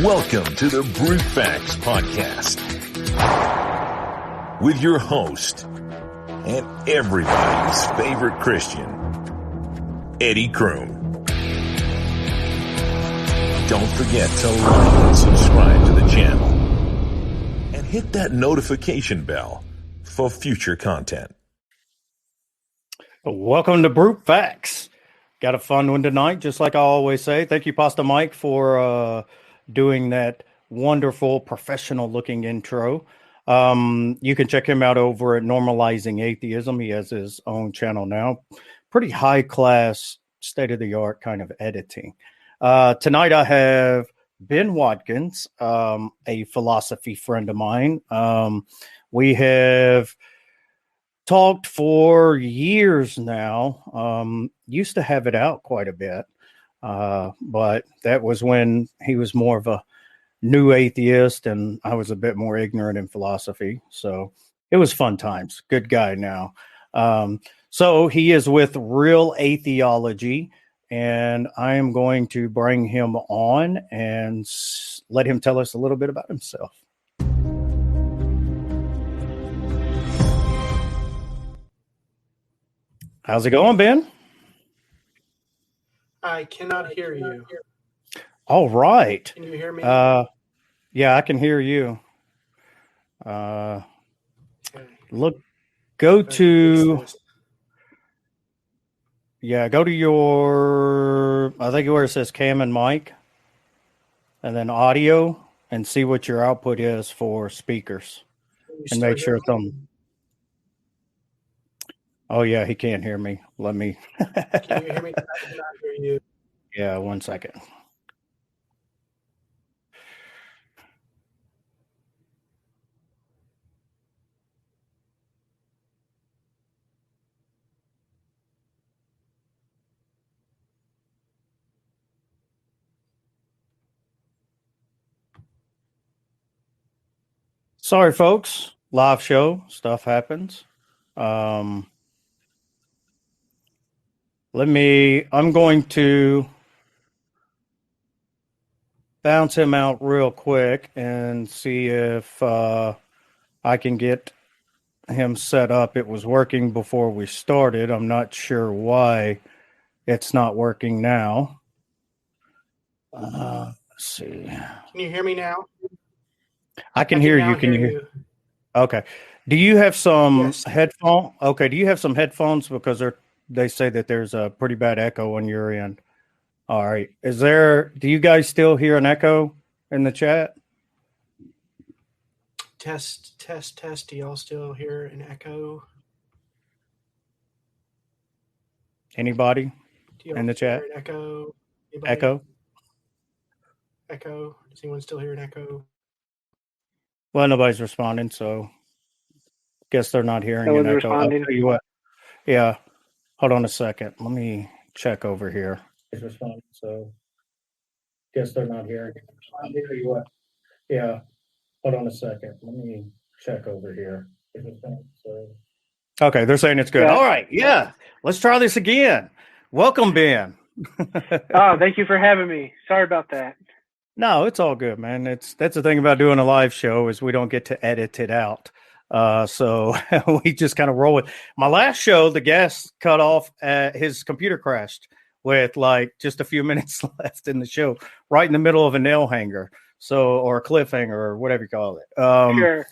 Welcome to the Brute Facts Podcast with your host and everybody's favorite Christian, Eddie Kroom. Don't forget to like and subscribe to the channel and hit that notification bell for future content. Welcome to Brute Facts. Got a fun one tonight, just like I always say. Thank you, Pastor Mike, for doing that wonderful professional-looking intro. You can check him out over at Normalizing Atheism. He has his own channel now. Pretty high-class, state-of-the-art kind of editing. Tonight I have Ben Watkins, a philosophy friend of mine. We have talked for years now. Used to have it out quite a bit, but that was when he was more of a new atheist and I was a bit more ignorant in philosophy. So it was fun times. Good guy now. So he is with Real Atheology, and I am going to bring him on and let him tell us a little bit about himself. How's it going, Ben? I cannot hear you. All right. Can you hear me? Yeah, I can hear you. Okay. Go to your, I think where it says cam and mic, and then audio, and see what your output is for speakers, and make sure it's on. Oh yeah, he can't hear me. Let me. Can you hear me? I cannot hear you. Yeah, 1 second. Sorry, folks. Live show. Stuff happens. I'm going to bounce him out real quick and see if I can get him set up. It was working before we started. I'm not sure why it's not working now. Let's see. Can you hear me now? I can hear you. Can you hear? Okay. Do you have some headphone? Okay. Do you have some headphones? Because they say that there's a pretty bad echo on your end. All right. Do you guys still hear an echo in the chat? Test. Do y'all still hear an echo? Anybody in the chat? An echo? Anybody? Echo? Does anyone still hear an echo? Well, nobody's responding, so guess they're not hearing an echo. Responding. I'll tell you what. Yeah. Hold on a second. Let me check over here. Responding, so guess they're not hearing. I'll tell you what. Yeah. Hold on a second. Let me check over here. Okay, they're saying it's good. Yeah. All right. Yeah. Let's try this again. Welcome, Ben. Oh, thank you for having me. Sorry about that. No, it's all good, man. That's the thing about doing a live show is we don't get to edit it out. So we just kind of roll it. My last show, the guest cut off. His computer crashed with like just a few minutes left in the show, right in the middle of a nail hanger. So, or a cliffhanger or whatever you call it. Sure.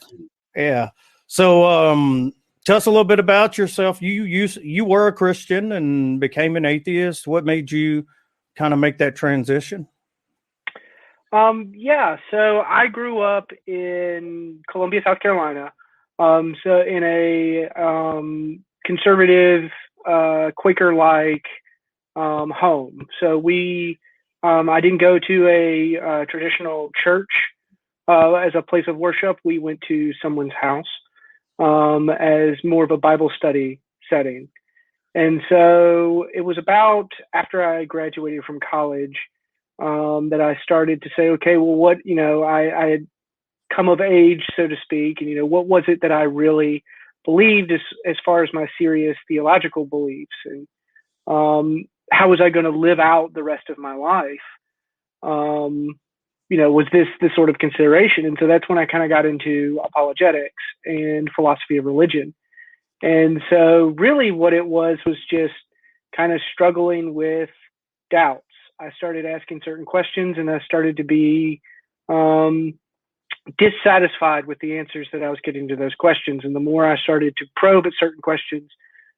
Yeah. So, tell us a little bit about yourself. You were a Christian and became an atheist. What made you kind of make that transition? Yeah. So I grew up in Columbia, South Carolina. So in a conservative, Quaker-like home. So I didn't go to a traditional church as a place of worship. We went to someone's house as more of a Bible study setting. And so it was about after I graduated from college that I started to say, okay, well, what, I had come of age, so to speak, and, what was it that I really believed as far as my serious theological beliefs, and how was I going to live out the rest of my life? was this sort of consideration? And so that's when I kind of got into apologetics and philosophy of religion. And so really what it was just kind of struggling with doubts. I started asking certain questions, and I started to be dissatisfied with the answers that I was getting to those questions. And the more I started to probe at certain questions,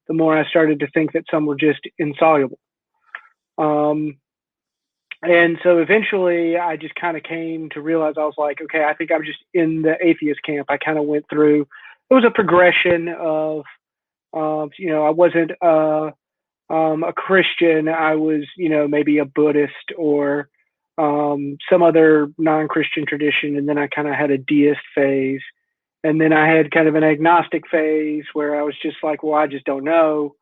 the more I started to think that some were just insoluble. And so eventually I just kind of came to realize, I was like, okay, I think I'm just in the atheist camp. I kind of went through, it was a progression of, I wasn't a Christian. I was, maybe a Buddhist or some other non-Christian tradition. And then I kind of had a deist phase. And then I had kind of an agnostic phase where I was just like, well, I just don't know.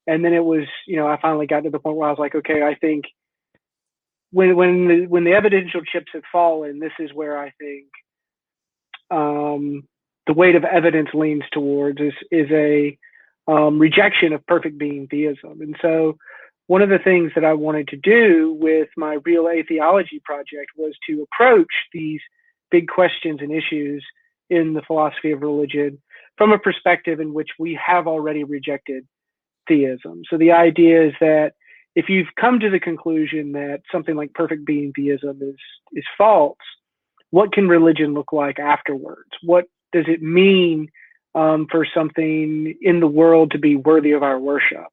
And then it was, I finally got to the point where I was like, okay, I think when the evidential chips have fallen, this is where I think the weight of evidence leans towards is a rejection of perfect being theism. And so one of the things that I wanted to do with my Real Atheology project was to approach these big questions and issues in the philosophy of religion from a perspective in which we have already rejected theism. So the idea is that if you've come to the conclusion that something like perfect being theism is false, what can religion look like afterwards? What does it mean for something in the world to be worthy of our worship?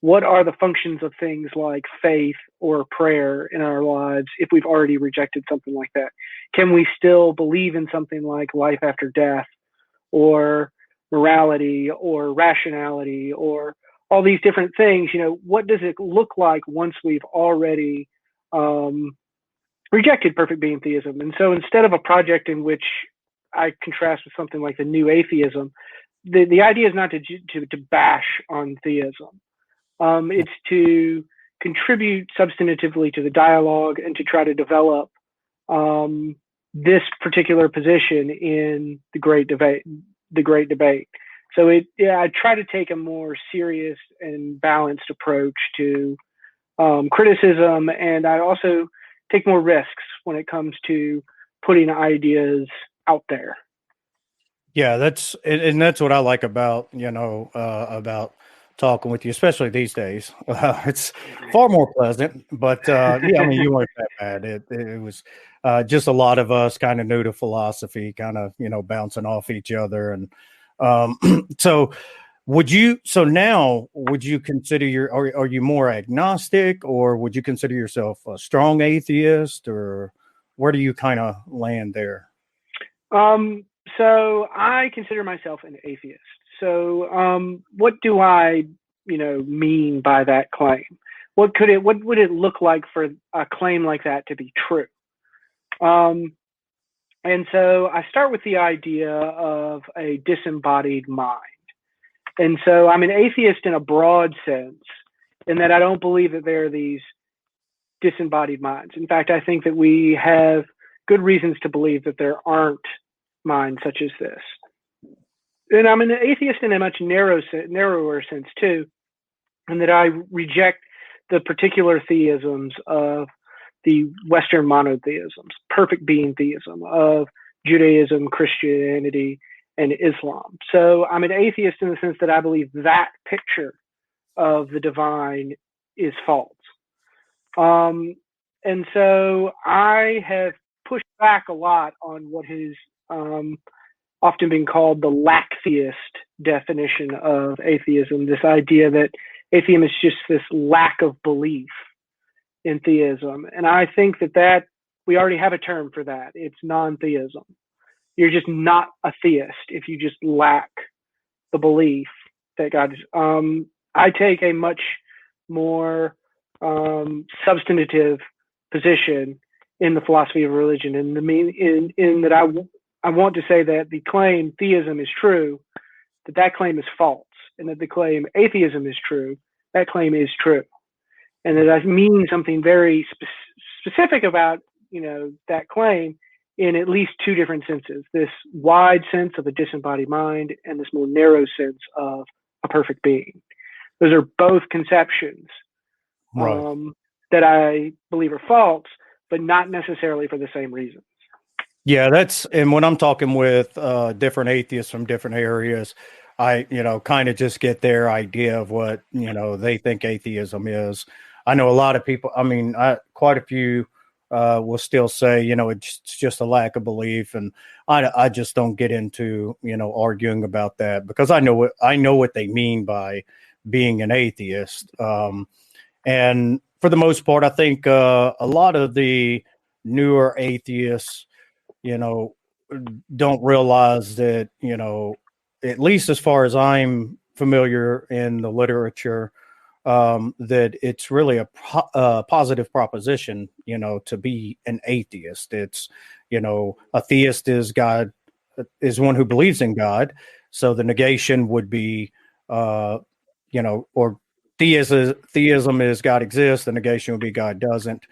What are the functions of things like faith or prayer in our lives if we've already rejected something like that? Can we still believe in something like life after death or morality or rationality or all these different things? What does it look like once we've already rejected perfect being theism? And so instead of a project in which I contrast with something like the new atheism, the idea is not to bash on theism. It's to contribute substantively to the dialogue and to try to develop this particular position in the great debate. So I try to take a more serious and balanced approach to criticism, and I also take more risks when it comes to putting ideas out there. Yeah, that's what I like about about talking with you, especially these days. It's far more pleasant, but yeah, I mean, you weren't that bad. It was just a lot of us kind of new to philosophy, kind of bouncing off each other, and so now would you consider are you more agnostic, or would you consider yourself a strong atheist, or where do you kind of land there? So I consider myself an atheist. So what do I mean by that claim? What would it look like for a claim like that to be true? And so I start with the idea of a disembodied mind. And so I'm an atheist in a broad sense, in that I don't believe that there are these disembodied minds. In fact, I think that we have good reasons to believe that there aren't minds such as this. And I'm an atheist in a much narrower sense too, and that I reject the particular theisms of the Western monotheisms, perfect being theism of Judaism, Christianity, and Islam. So I'm an atheist in the sense that I believe that picture of the divine is false. And so I have pushed back a lot on what has often been called the lack-theist definition of atheism, this idea that atheism is just this lack of belief in theism. And I think that we already have a term for that. It's non-theism. You're just not a theist if you just lack the belief that God is. I take a much more substantive position in the philosophy of religion, in that I want to say that the claim theism is true, that claim is false, and that the claim atheism is true, that claim is true, and that I mean something very specific about that claim in at least two different senses: this wide sense of a disembodied mind, and this more narrow sense of a perfect being. Those are both conceptions Right. that I believe are false. but not necessarily for the same reasons. Yeah, and when I'm talking with different atheists from different areas, I, kind of just get their idea of what, they think atheism is. I know a lot of people, quite a few will still say, it's just a lack of belief. And I just don't get into, arguing about that, because I know what they mean by being an atheist. And for the most part, I think a lot of the newer atheists, don't realize that, at least as far as I'm familiar in the literature, that it's really a positive proposition, to be an atheist. It's, a theist is one who believes in God. So the negation would be, or theism is God exists. The negation would be God doesn't.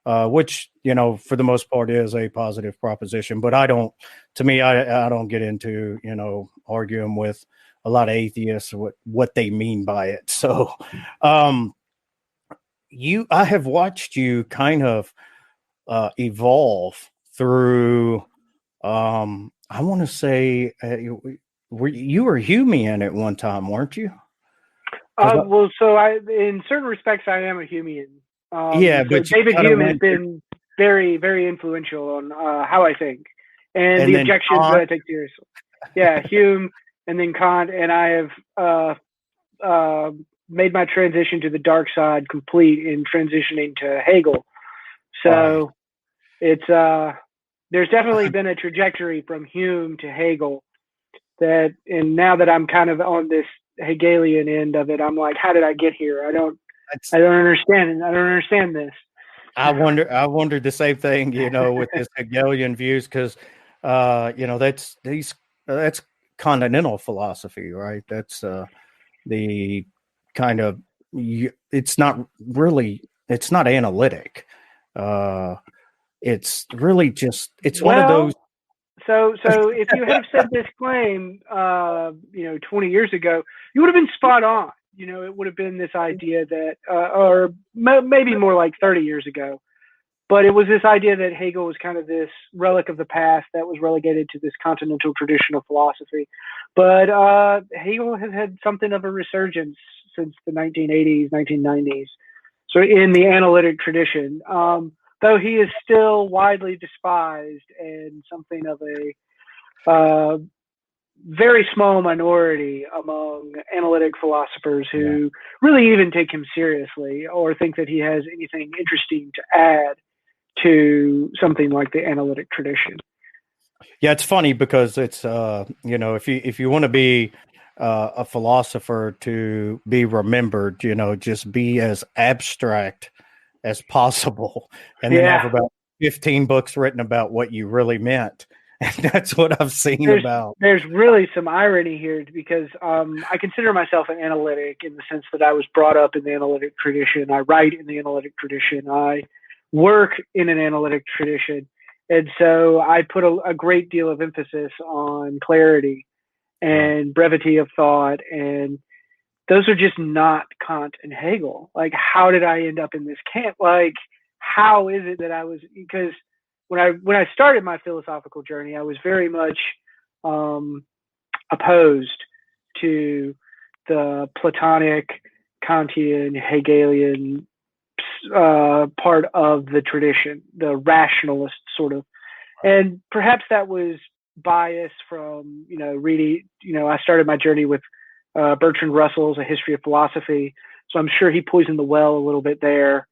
Which, for the most part is a positive proposition, but I don't get into, arguing with a lot of atheists what they mean by it. So, I have watched you kind of, evolve through, I want to say, you were Humean at one time, weren't you? Well, so in certain respects, I am a Humean. Yeah, so but David Hume has been very, very influential on how I think and the objections that I take seriously. Yeah, Hume and then Kant, and I have made my transition to the dark side complete in transitioning to Hegel. So it's there's definitely been a trajectory from Hume to Hegel and now that I'm kind of on this Hegelian end of it, I'm like, how did I get here? I don't understand it. I don't understand this. I wondered the same thing, with this Hegelian views, because, that's continental philosophy, right? That's the kind of, it's not analytic. It's really just, it's one of those. So if you had said this claim, 20 years ago, you would have been spot on. It would have been this idea that, or maybe more like 30 years ago, but it was this idea that Hegel was kind of this relic of the past that was relegated to this continental tradition of philosophy. But Hegel has had something of a resurgence since the 1980s, 1990s. So in the analytic tradition, though he is still widely despised and something of a very small minority among analytic philosophers who really even take him seriously or think that he has anything interesting to add to something like the analytic tradition. Yeah, it's funny because it's if you want to be a philosopher to be remembered, just be as abstract as possible, and then have about 15 books written about what you really meant. And that's what I've seen about. There's really some irony here because I consider myself an analytic in the sense that I was brought up in the analytic tradition. I write in the analytic tradition. I work in an analytic tradition. And so I put a great deal of emphasis on clarity and brevity of thought. And those are just not Kant and Hegel. Like, how did I end up in this camp? Like, how is it that I was, because when I started my philosophical journey, I was very much opposed to the Platonic, Kantian, Hegelian part of the tradition, the rationalist sort of. And perhaps that was bias from, reading, I started my journey with Bertrand Russell's A History of Philosophy. So I'm sure he poisoned the well a little bit there.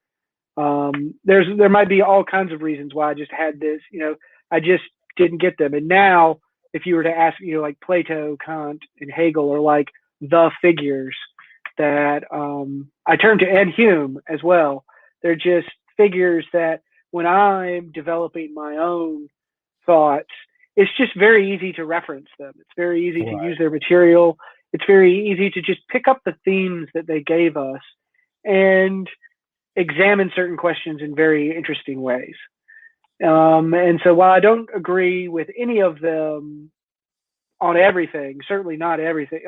There might be all kinds of reasons why I just had this, I just didn't get them. And now if you were to ask, like Plato, Kant, and Hegel are like the figures that I turn to, and Hume as well. They're just figures that when I'm developing my own thoughts, it's just very easy to reference them. It's very easy to use their material. It's very easy to just pick up the themes that they gave us and examine certain questions in very interesting ways. And so while I don't agree with any of them on everything, certainly not everything,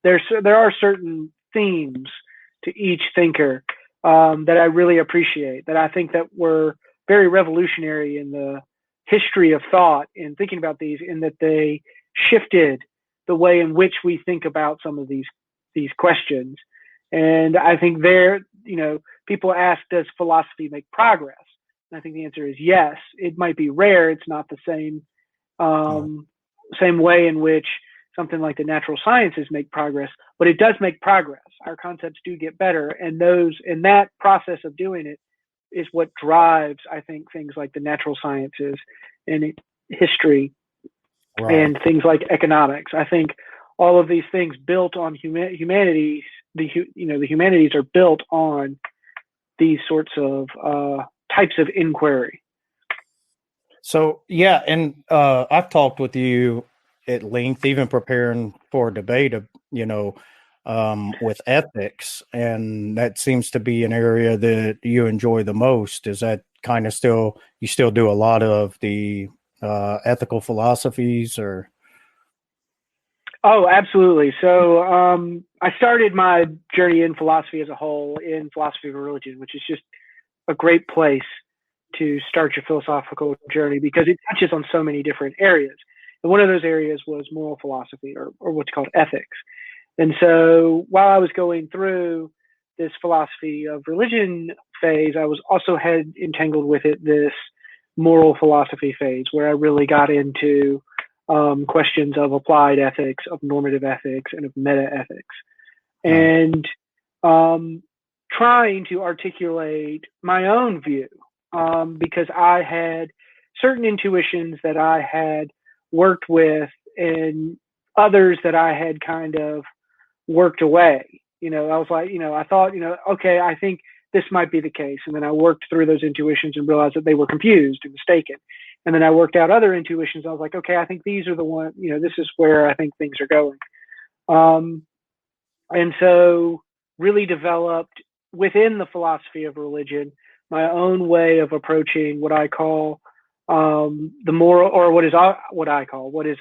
there are certain themes to each thinker that I really appreciate, that I think that were very revolutionary in the history of thought in thinking about these, in that they shifted the way in which we think about some of these questions. And I think people ask, does philosophy make progress? And I think the answer is yes. It might be rare. It's not the same way in which something like the natural sciences make progress, but it does make progress. Our concepts do get better, and that process of doing it is what drives, I think, things like the natural sciences and history, right, and things like economics. I think all of these things built on humanities, the humanities are built on these sorts of types of inquiry. So, yeah, and I've talked with you at length, even preparing for a debate, with ethics, and that seems to be an area that you enjoy the most. Is that kind of you still do a lot of the ethical philosophies, or? Oh, absolutely. So I started my journey in philosophy as a whole in philosophy of religion, which is just a great place to start your philosophical journey because it touches on so many different areas. And one of those areas was moral philosophy, or what's called ethics. And so while I was going through this philosophy of religion phase, I was also had entangled with it this moral philosophy phase, where I really got into questions of applied ethics, of normative ethics, and of meta ethics, and trying to articulate my own view, because I had certain intuitions that I had worked with and others that I had kind of worked away. I was like, I thought, okay, I think this might be the case. And then I worked through those intuitions and realized that they were confused and mistaken. And then I worked out other intuitions. I was like, okay, I think these are the ones, this is where I think things are going. And so really developed within the philosophy of religion my own way of approaching what I call the moral, or what is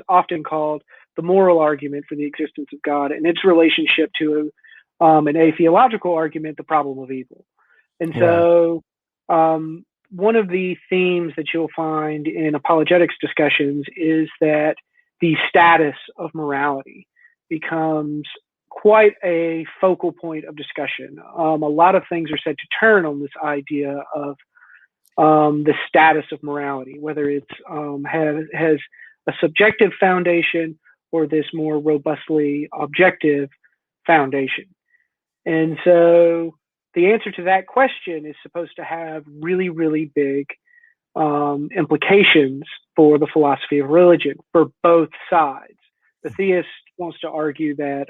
often called the moral argument for the existence of God and its relationship to an atheological argument, the problem of evil. And so one of the themes that you'll find in apologetics discussions is that the status of morality becomes quite a focal point of discussion. A lot of things are said to turn on this idea of the status of morality, whether it's has a subjective foundation or this more robustly objective foundation. And so the answer to that question is supposed to have really, really big implications for the philosophy of religion for both sides. The theist wants to argue that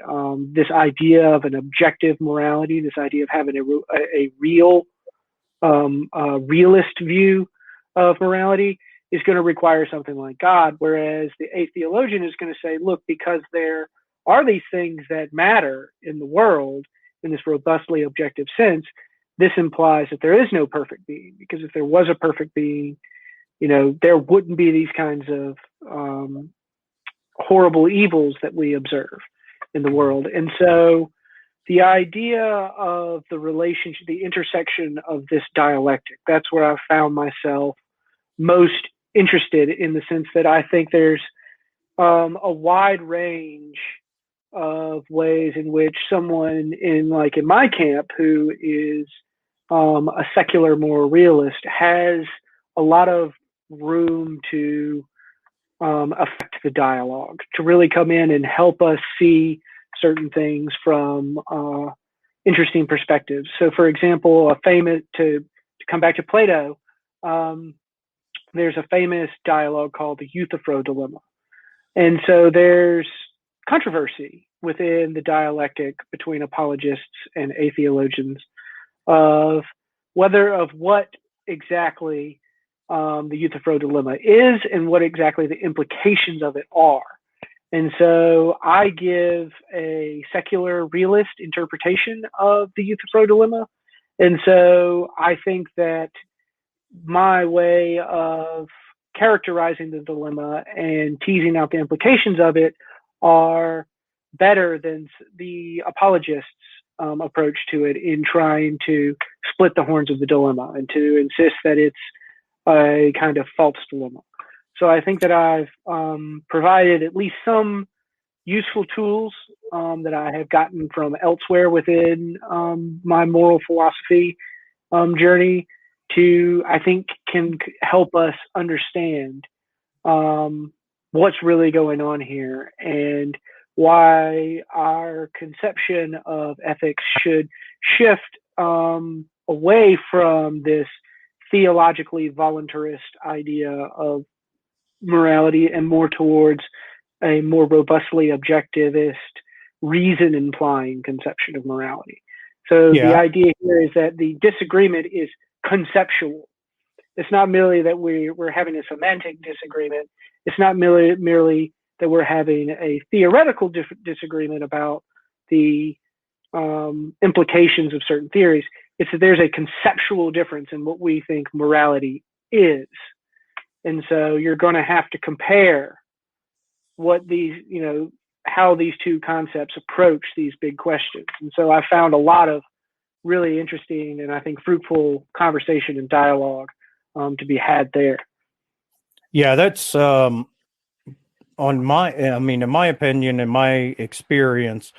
this idea of an objective morality, this idea of having a real, realist view of morality, is going to require something like God, whereas the atheologian is going to say, look, because there are these things that matter in the world in this robustly objective sense, this implies that there is no perfect being, because if there was a perfect being, there wouldn't be these kinds of horrible evils that we observe in the world. And so the idea of the relationship, the intersection of this dialectic, that's where I found myself most interested, in the sense that I think there's a wide range of ways in which someone in my camp who is a secular moral realist has a lot of room to affect the dialogue, to really come in and help us see certain things from interesting perspectives. So, for example, to come back to Plato, there's a famous dialogue called the Euthyphro dilemma. And so there's controversy within the dialectic between apologists and atheologians of what exactly the Euthyphro dilemma is and what exactly the implications of it are. And so I give a secular realist interpretation of the Euthyphro dilemma. And so I think that my way of characterizing the dilemma and teasing out the implications of it are better than the apologists' approach to it, in trying to split the horns of the dilemma and to insist that it's a kind of false dilemma. So I think that I've provided at least some useful tools that I have gotten from elsewhere within my moral philosophy journey to, I think, can help us understand what's really going on here and why our conception of ethics should shift away from this theologically voluntarist idea of morality and more towards a more robustly objectivist, reason implying conception of morality. So the idea here is that the disagreement is conceptual. It's not merely that we're having a semantic disagreement. It's not merely that we're having a theoretical disagreement about the implications of certain theories. It's that there's a conceptual difference in what we think morality is. And so you're going to have to compare what these, how these two concepts approach these big questions. And so I found a lot of really interesting and I think fruitful conversation and dialogue to be had there. Yeah, that's in my opinion, in my experience,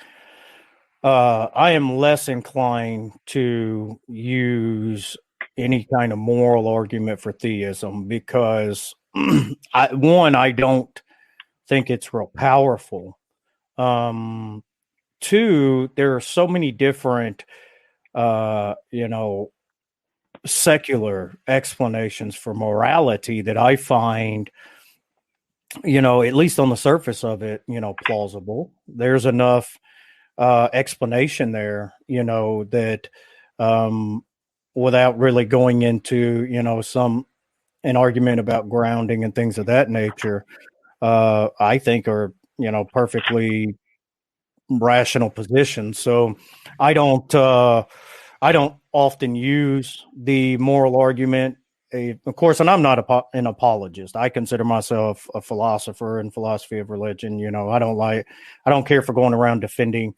I am less inclined to use any kind of moral argument for theism because I don't think it's real powerful. Two, there are so many different, secular explanations for morality that I find, at least on the surface of it, plausible. There's enough explanation there, that without really going into, an argument about grounding and things of that nature, I think are, perfectly rational positions. So I don't often use the moral argument. Of course, and I'm not an apologist. I consider myself a philosopher in philosophy of religion. I don't care for going around defending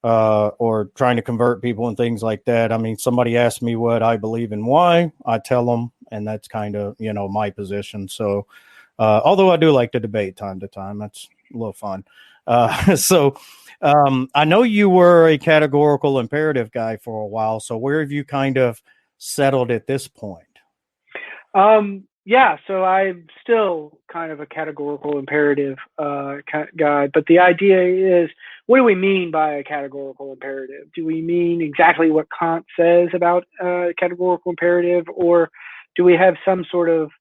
or trying to convert people and things like that. I mean, somebody asks me what I believe and why, I tell them, and that's kind of, my position. So, although I do like to debate time to time, that's a little fun. I know you were a categorical imperative guy for a while. So where have you kind of settled at this point? So I'm still kind of a categorical imperative guy, but the idea is, what do we mean by a categorical imperative? Do we mean exactly what Kant says about categorical imperative, or do we have some sort of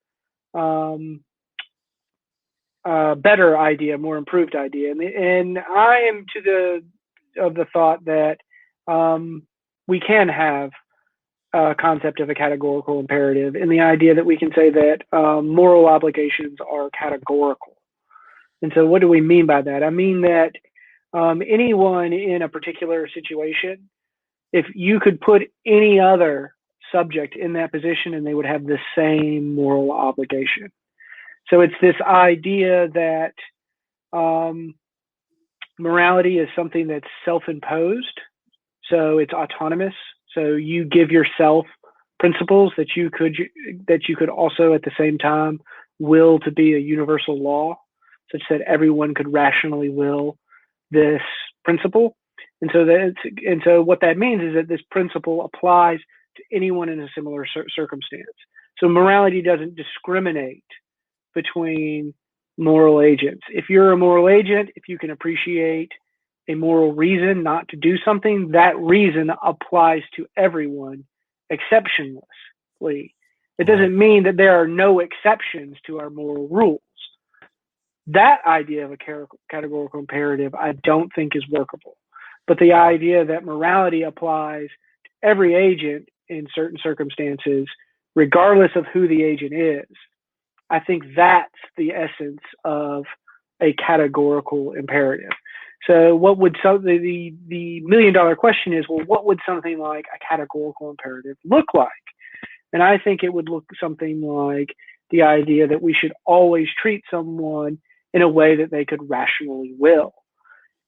better idea, more improved idea? And I am of the thought that we can have a concept of a categorical imperative, and the idea that we can say that moral obligations are categorical. And so what do we mean by that? I mean that anyone in a particular situation, if you could put any other subject in that position and they would have the same moral obligation. So it's this idea that morality is something that's self-imposed. So it's autonomous. So you give yourself principles that you could also at the same time will to be a universal law, such that everyone could rationally will this principle. And so what that means is that this principle applies to anyone in a similar circumstance. So morality doesn't discriminate between moral agents. If you're a moral agent, if you can appreciate a moral reason not to do something, that reason applies to everyone exceptionlessly. It doesn't mean that there are no exceptions to our moral rules. That idea of a categorical imperative, I don't think is workable. But the idea that morality applies to every agent in certain circumstances, regardless of who the agent is, I think that's the essence of a categorical imperative. So what would the $1 million question is, well, what would something like a categorical imperative look like? And I think it would look something like the idea that we should always treat someone in a way that they could rationally will.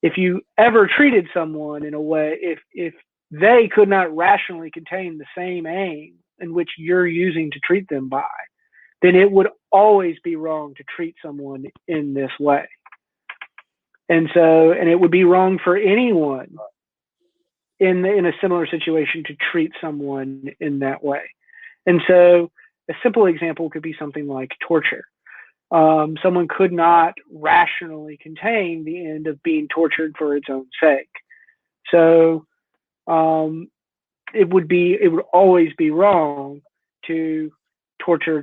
If you ever treated someone in a way, if they could not rationally contain the same aim in which you're using to treat them by, then it would always be wrong to treat someone in this way. And it would be wrong for anyone in a similar situation to treat someone in that way. And so a simple example could be something like torture. Someone could not rationally contain the end of being tortured for its own sake. So it would always be wrong to torture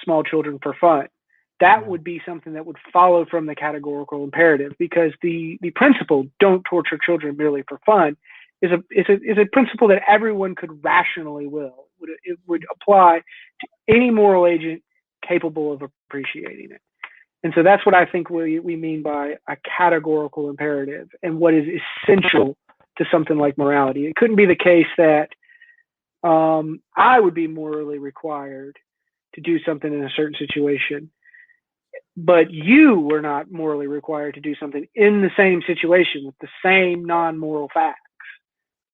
small children for fun. That would be something that would follow from the categorical imperative, because the principle, don't torture children merely for fun, is a principle that everyone could rationally will. It would apply to any moral agent capable of appreciating it. And so that's what I think we mean by a categorical imperative, and what is essential to something like morality. It couldn't be the case that I would be morally required to do something in a certain situation, but you were not morally required to do something in the same situation with the same non-moral facts.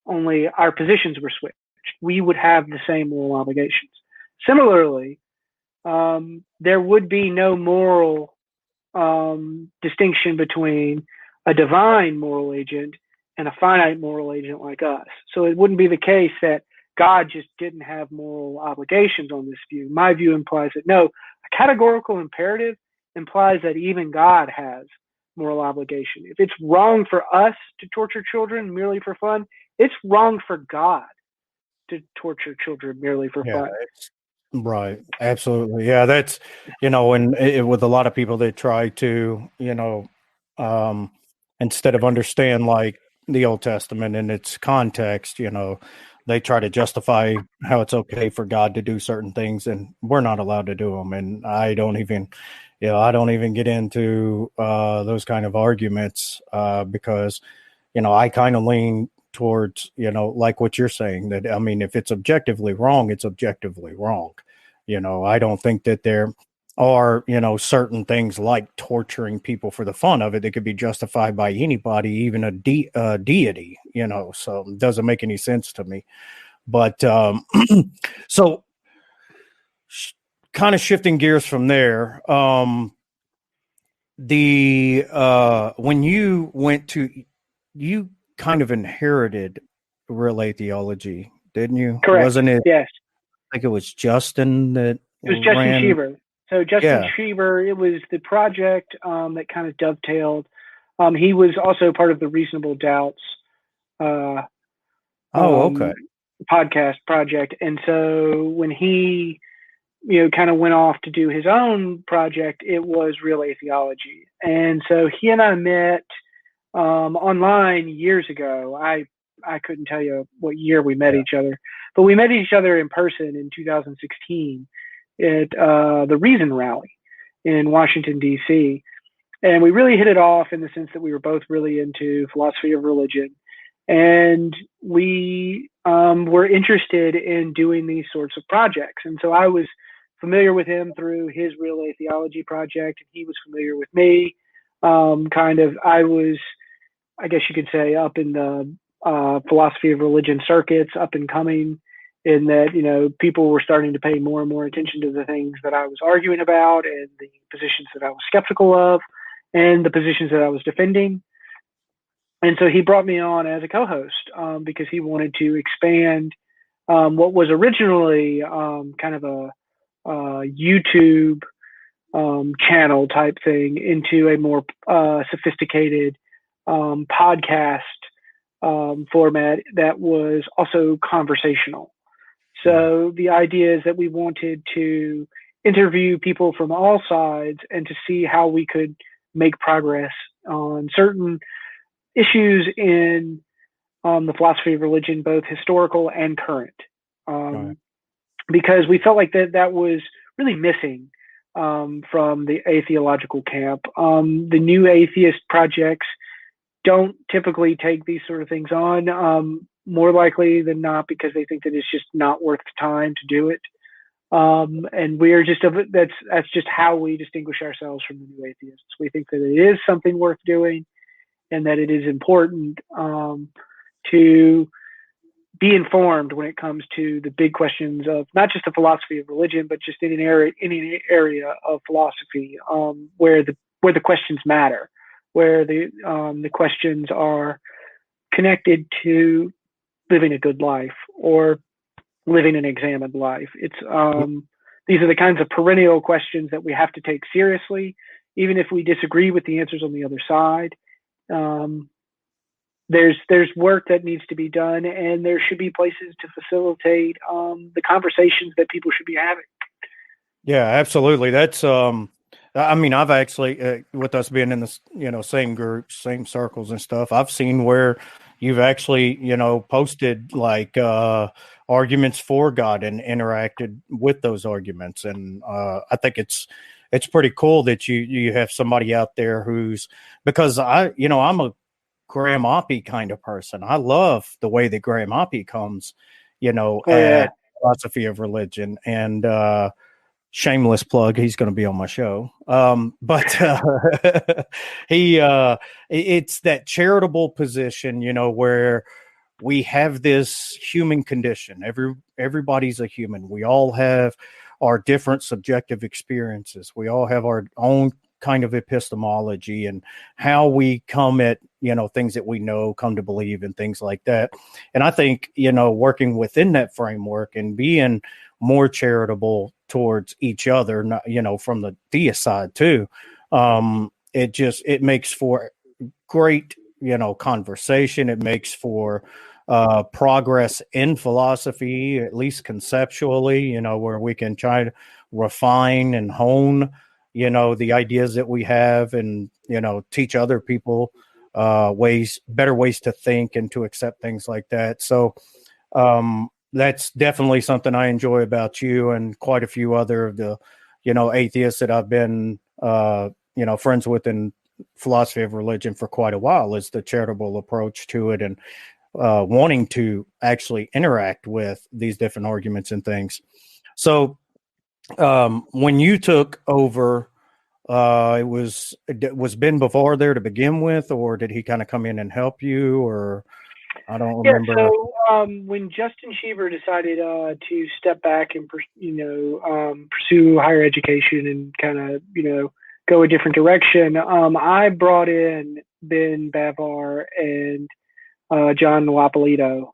Only our positions were switched. We would have the same moral obligations. Similarly, there would be no moral distinction between a divine moral agent and a finite moral agent like us. So it wouldn't be the case that God just didn't have moral obligations on this view. My view implies that no, a categorical imperative implies that even God has moral obligation. If it's wrong for us to torture children merely for fun, it's wrong for God to torture children merely for fun. Right. Absolutely. Yeah. That's, and with a lot of people that try to, instead of understand like the Old Testament and its context, they try to justify how it's okay for God to do certain things, and we're not allowed to do them. And I don't even get into those kind of arguments because, I kind of lean towards, like what you're saying, that, I mean, if it's objectively wrong, it's objectively wrong. I don't think that there are, certain things like torturing people for the fun of it that could be justified by anybody, even a deity, so it doesn't make any sense to me. But so kind of shifting gears from there, when you went to, you kind of inherited Real Atheology, didn't you? Correct. Wasn't it? Yes. I think it was Justin that it was Justin ran. Cheever. So Justin Cheever, it was the project that kind of dovetailed. He was also part of the Reasonable Doubts podcast project. And so when he, kind of went off to do his own project, it was Real Atheology. And so he and I met online years ago. I couldn't tell you what year we met each other, but we met each other in person in 2016 at the Reason Rally in Washington, D.C. And we really hit it off in the sense that we were both really into philosophy of religion. And we were interested in doing these sorts of projects. And so I was familiar with him through his Real Atheology project, and he was familiar with me. I was, I guess you could say, up in the philosophy of religion circuits, up and coming, in that, people were starting to pay more and more attention to the things that I was arguing about, and the positions that I was skeptical of, and the positions that I was defending. And so he brought me on as a co-host because he wanted to expand what was originally kind of a YouTube channel type thing into a more sophisticated podcast format that was also conversational. So the idea is that we wanted to interview people from all sides and to see how we could make progress on certain issues in the philosophy of religion, both historical and current, because we felt like that was really missing from the atheological camp. The new atheist projects don't typically take these sort of things on, more likely than not because they think that it's just not worth the time to do it. And we're just that's just how we distinguish ourselves from the new atheists. We think that it is something worth doing, and that it is important to be informed when it comes to the big questions of not just the philosophy of religion, but just in any area of philosophy, where the questions matter, where the questions are connected to living a good life or living an examined life. It's these are the kinds of perennial questions that we have to take seriously, even if we disagree with the answers on the other side. There's work that needs to be done, and there should be places to facilitate the conversations that people should be having. Yeah, absolutely. That's I mean, I've actually with us being in the same groups, same circles and stuff, I've seen where you've actually posted like arguments for God and interacted with those arguments, and I think it's pretty cool that you have somebody out there because I'm a Graham Oppy kind of person. I love the way that Graham Oppy comes, at philosophy of religion, and shameless plug, he's going to be on my show. But it's that charitable position, where we have this human condition. Everybody's a human. We all have our different subjective experiences. We all have our own kind of epistemology and how we come at, things that we come to believe and things like that. And I think, working within that framework and being more charitable towards each other, from the theist side too, it makes for great, conversation. It makes for progress in philosophy, at least conceptually, where we can try to refine and hone, the ideas that we have, and, teach other people better ways to think and to accept things like that. So that's definitely something I enjoy about you and quite a few other of the, atheists that I've been, friends with in philosophy of religion for quite a while, is the charitable approach to it, and wanting to actually interact with these different arguments and things. So when you took over, was Ben before there to begin with, or did he kind of come in and help you, or I don't remember. Yeah, so when Justin Cheever decided to step back and pursue higher education and kind of go a different direction, I brought in Ben Bavar and John Lapolito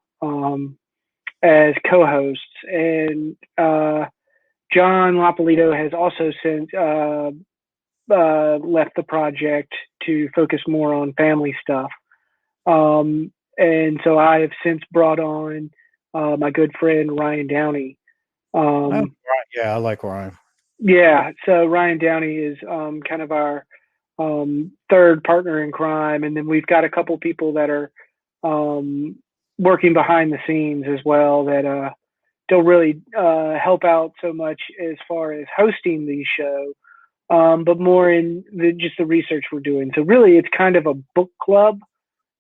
as co-hosts, and John Lapolito has also since left the project to focus more on family stuff. And so I have since brought on my good friend Ryan Downey. Yeah, I like Ryan. Yeah, so Ryan Downey is kind of our third partner in crime, and then we've got a couple people that are working behind the scenes as well that don't really help out so much as far as hosting the show, but more in just the research we're doing. So really, it's kind of a book club.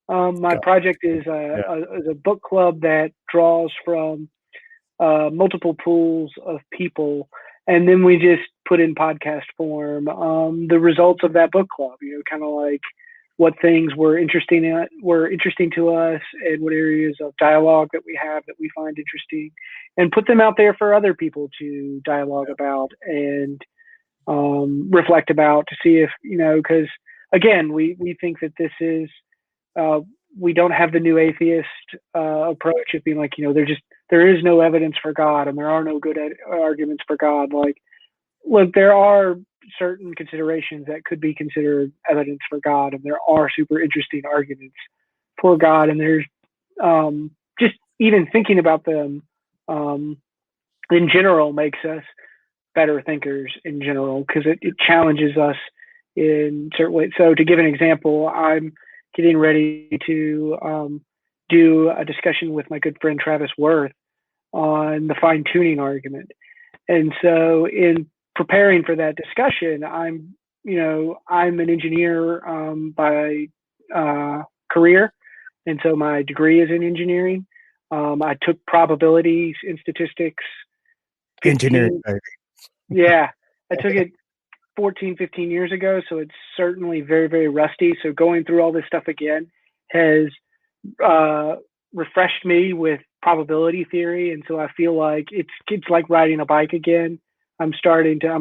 My project is a book club that draws from multiple pools of people, and then we just put in podcast form the results of that book club. Kind of like what things were interesting to us, and what areas of dialogue that we have that we find interesting, and put them out there for other people to dialogue about and reflect about, to see if because again, we think that this is. We don't have the new atheist approach of being like, there is no evidence for God and there are no good arguments for God. Like, look, there are certain considerations that could be considered evidence for God, and there are super interesting arguments for God, and there's just even thinking about them in general makes us better thinkers in general, because it challenges us in certain ways. So to give an example, I'm getting ready to do a discussion with my good friend Travis Worth on the fine-tuning argument. And so in preparing for that discussion, I'm an engineer by career, and so my degree is in engineering. I took probabilities and statistics. Engineering. Yeah, I took it 14, 15 years ago, so it's certainly very, very rusty. So going through all this stuff again has refreshed me with probability theory, and so I feel like it's like riding a bike again. I'm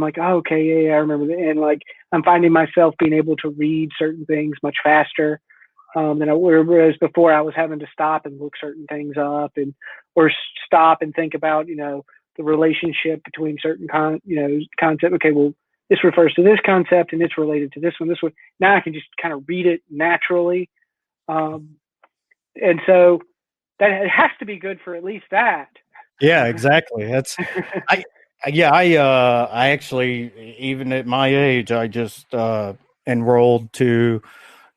like, oh, okay, yeah, I remember that. And like, I'm finding myself being able to read certain things much faster than whereas before I was having to stop and look certain things up or stop and think about, the relationship between certain concept. Okay, well, this refers to this concept and it's related to this one. Now I can just kind of read it naturally. And so that it has to be good for at least that. Yeah, exactly. I actually, even at my age, I just enrolled to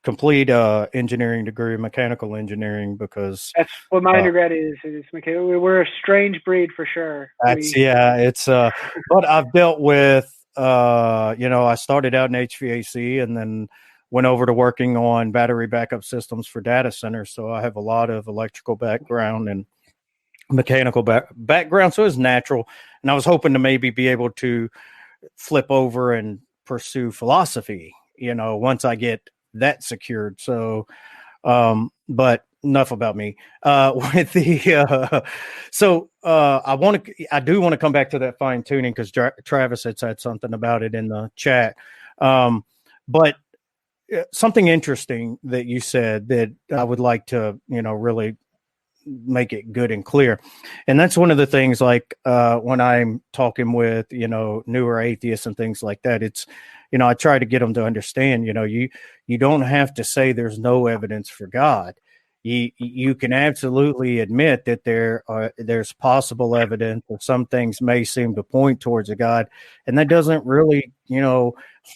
complete engineering degree, mechanical engineering, because that's what my undergrad is. It's mechanical. We're a strange breed for sure. It's but I've dealt with I started out in HVAC and then went over to working on battery backup systems for data centers. So I have a lot of electrical background and mechanical background, so it's natural. And I was hoping to maybe be able to flip over and pursue philosophy, once I get that secured. So, but enough about me. With the I do want to come back to that fine tuning because Travis had said something about it in the chat. But something interesting that you said that I would like to, really make it good and clear. And that's one of the things, like when I'm talking with, newer atheists and things like that, it's, I try to get them to understand, you don't have to say there's no evidence for God. You can absolutely admit that there's possible evidence, or some things may seem to point towards a God, and that doesn't really,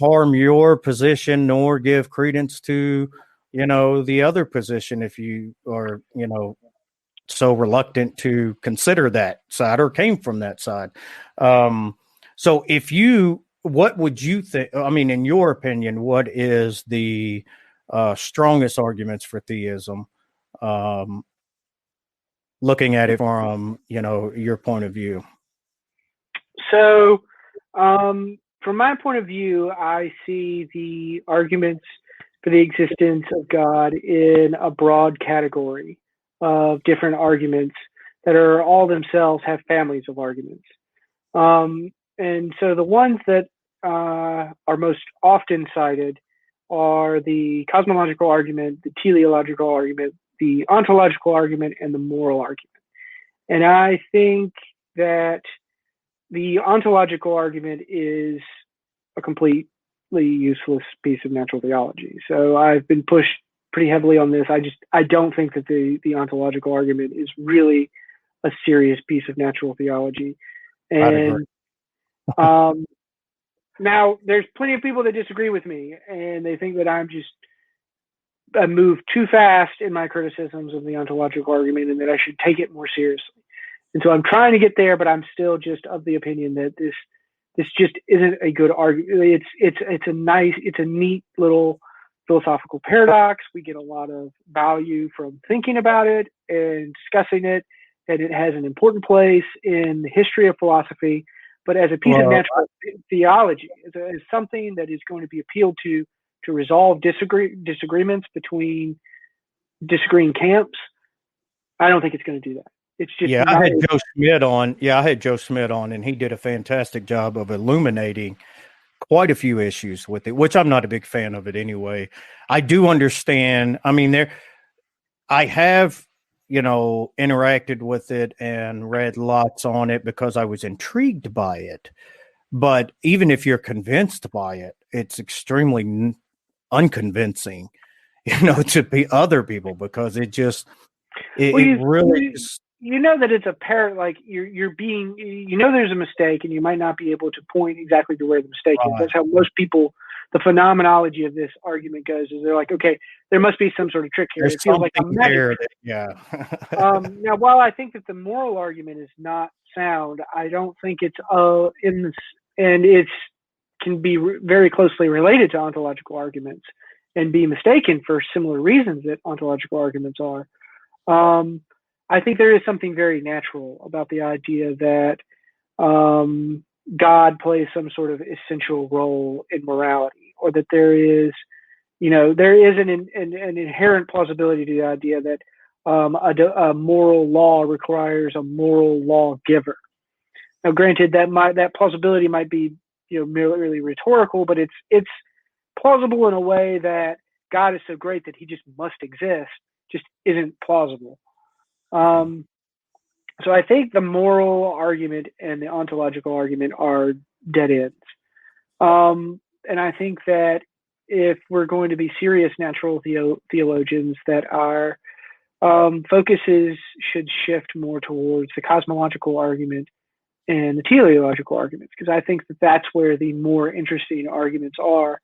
harm your position nor give credence to, the other position if you are, so reluctant to consider that side or came from that side. So what would you think? I mean, in your opinion, what is the strongest arguments for theism? Looking at it from, your point of view. So, from my point of view, I see the arguments for the existence of God in a broad category of different arguments that are all themselves have families of arguments. And so the ones that are most often cited are the cosmological argument, the teleological argument, the ontological argument, and the moral argument. And I think that the ontological argument is a completely useless piece of natural theology. So I've been pushed pretty heavily on this. I don't think that the ontological argument is really a serious piece of natural theology. And now there's plenty of people that disagree with me, and they think that I move too fast in my criticisms of the ontological argument, and that I should take it more seriously. And so I'm trying to get there, but I'm still just of the opinion that this just isn't a good argument. It's a neat little philosophical paradox. We get a lot of value from thinking about it and discussing it, and it has an important place in the history of philosophy. But as a piece of natural theology, as something that is going to be appealed to resolve disagreements between disagreeing camps, I don't think it's going to do that. It's just I had Joe Schmidt on. Yeah, I had Joe Schmidt on, and he did a fantastic job of illuminating quite a few issues with it, which I'm not a big fan of it anyway. I do understand. I mean, I have, interacted with it and read lots on it because I was intrigued by it. But even if you're convinced by it, it's extremely unconvincing, to other people, because it really just, that it's apparent, like you're being, there's a mistake, and you might not be able to point exactly to where the mistake is. That's how most people, the phenomenology of this argument goes, is they're like, okay, there must be some sort of trick here. It feels like a magic. Now, while I think that the moral argument is not sound, I don't think it's in this, and it can be very closely related to ontological arguments and be mistaken for similar reasons that ontological arguments are. I think there is something very natural about the idea that God plays some sort of essential role in morality, or that there is an inherent plausibility to the idea that a moral law requires a moral lawgiver. Now, granted, that plausibility might be merely rhetorical, but it's plausible in a way that God is so great that he just must exist just isn't plausible. So I think the moral argument and the ontological argument are dead ends. And I think that if we're going to be serious natural theologians, that our focuses should shift more towards the cosmological argument and the teleological arguments, because I think that that's where the more interesting arguments are,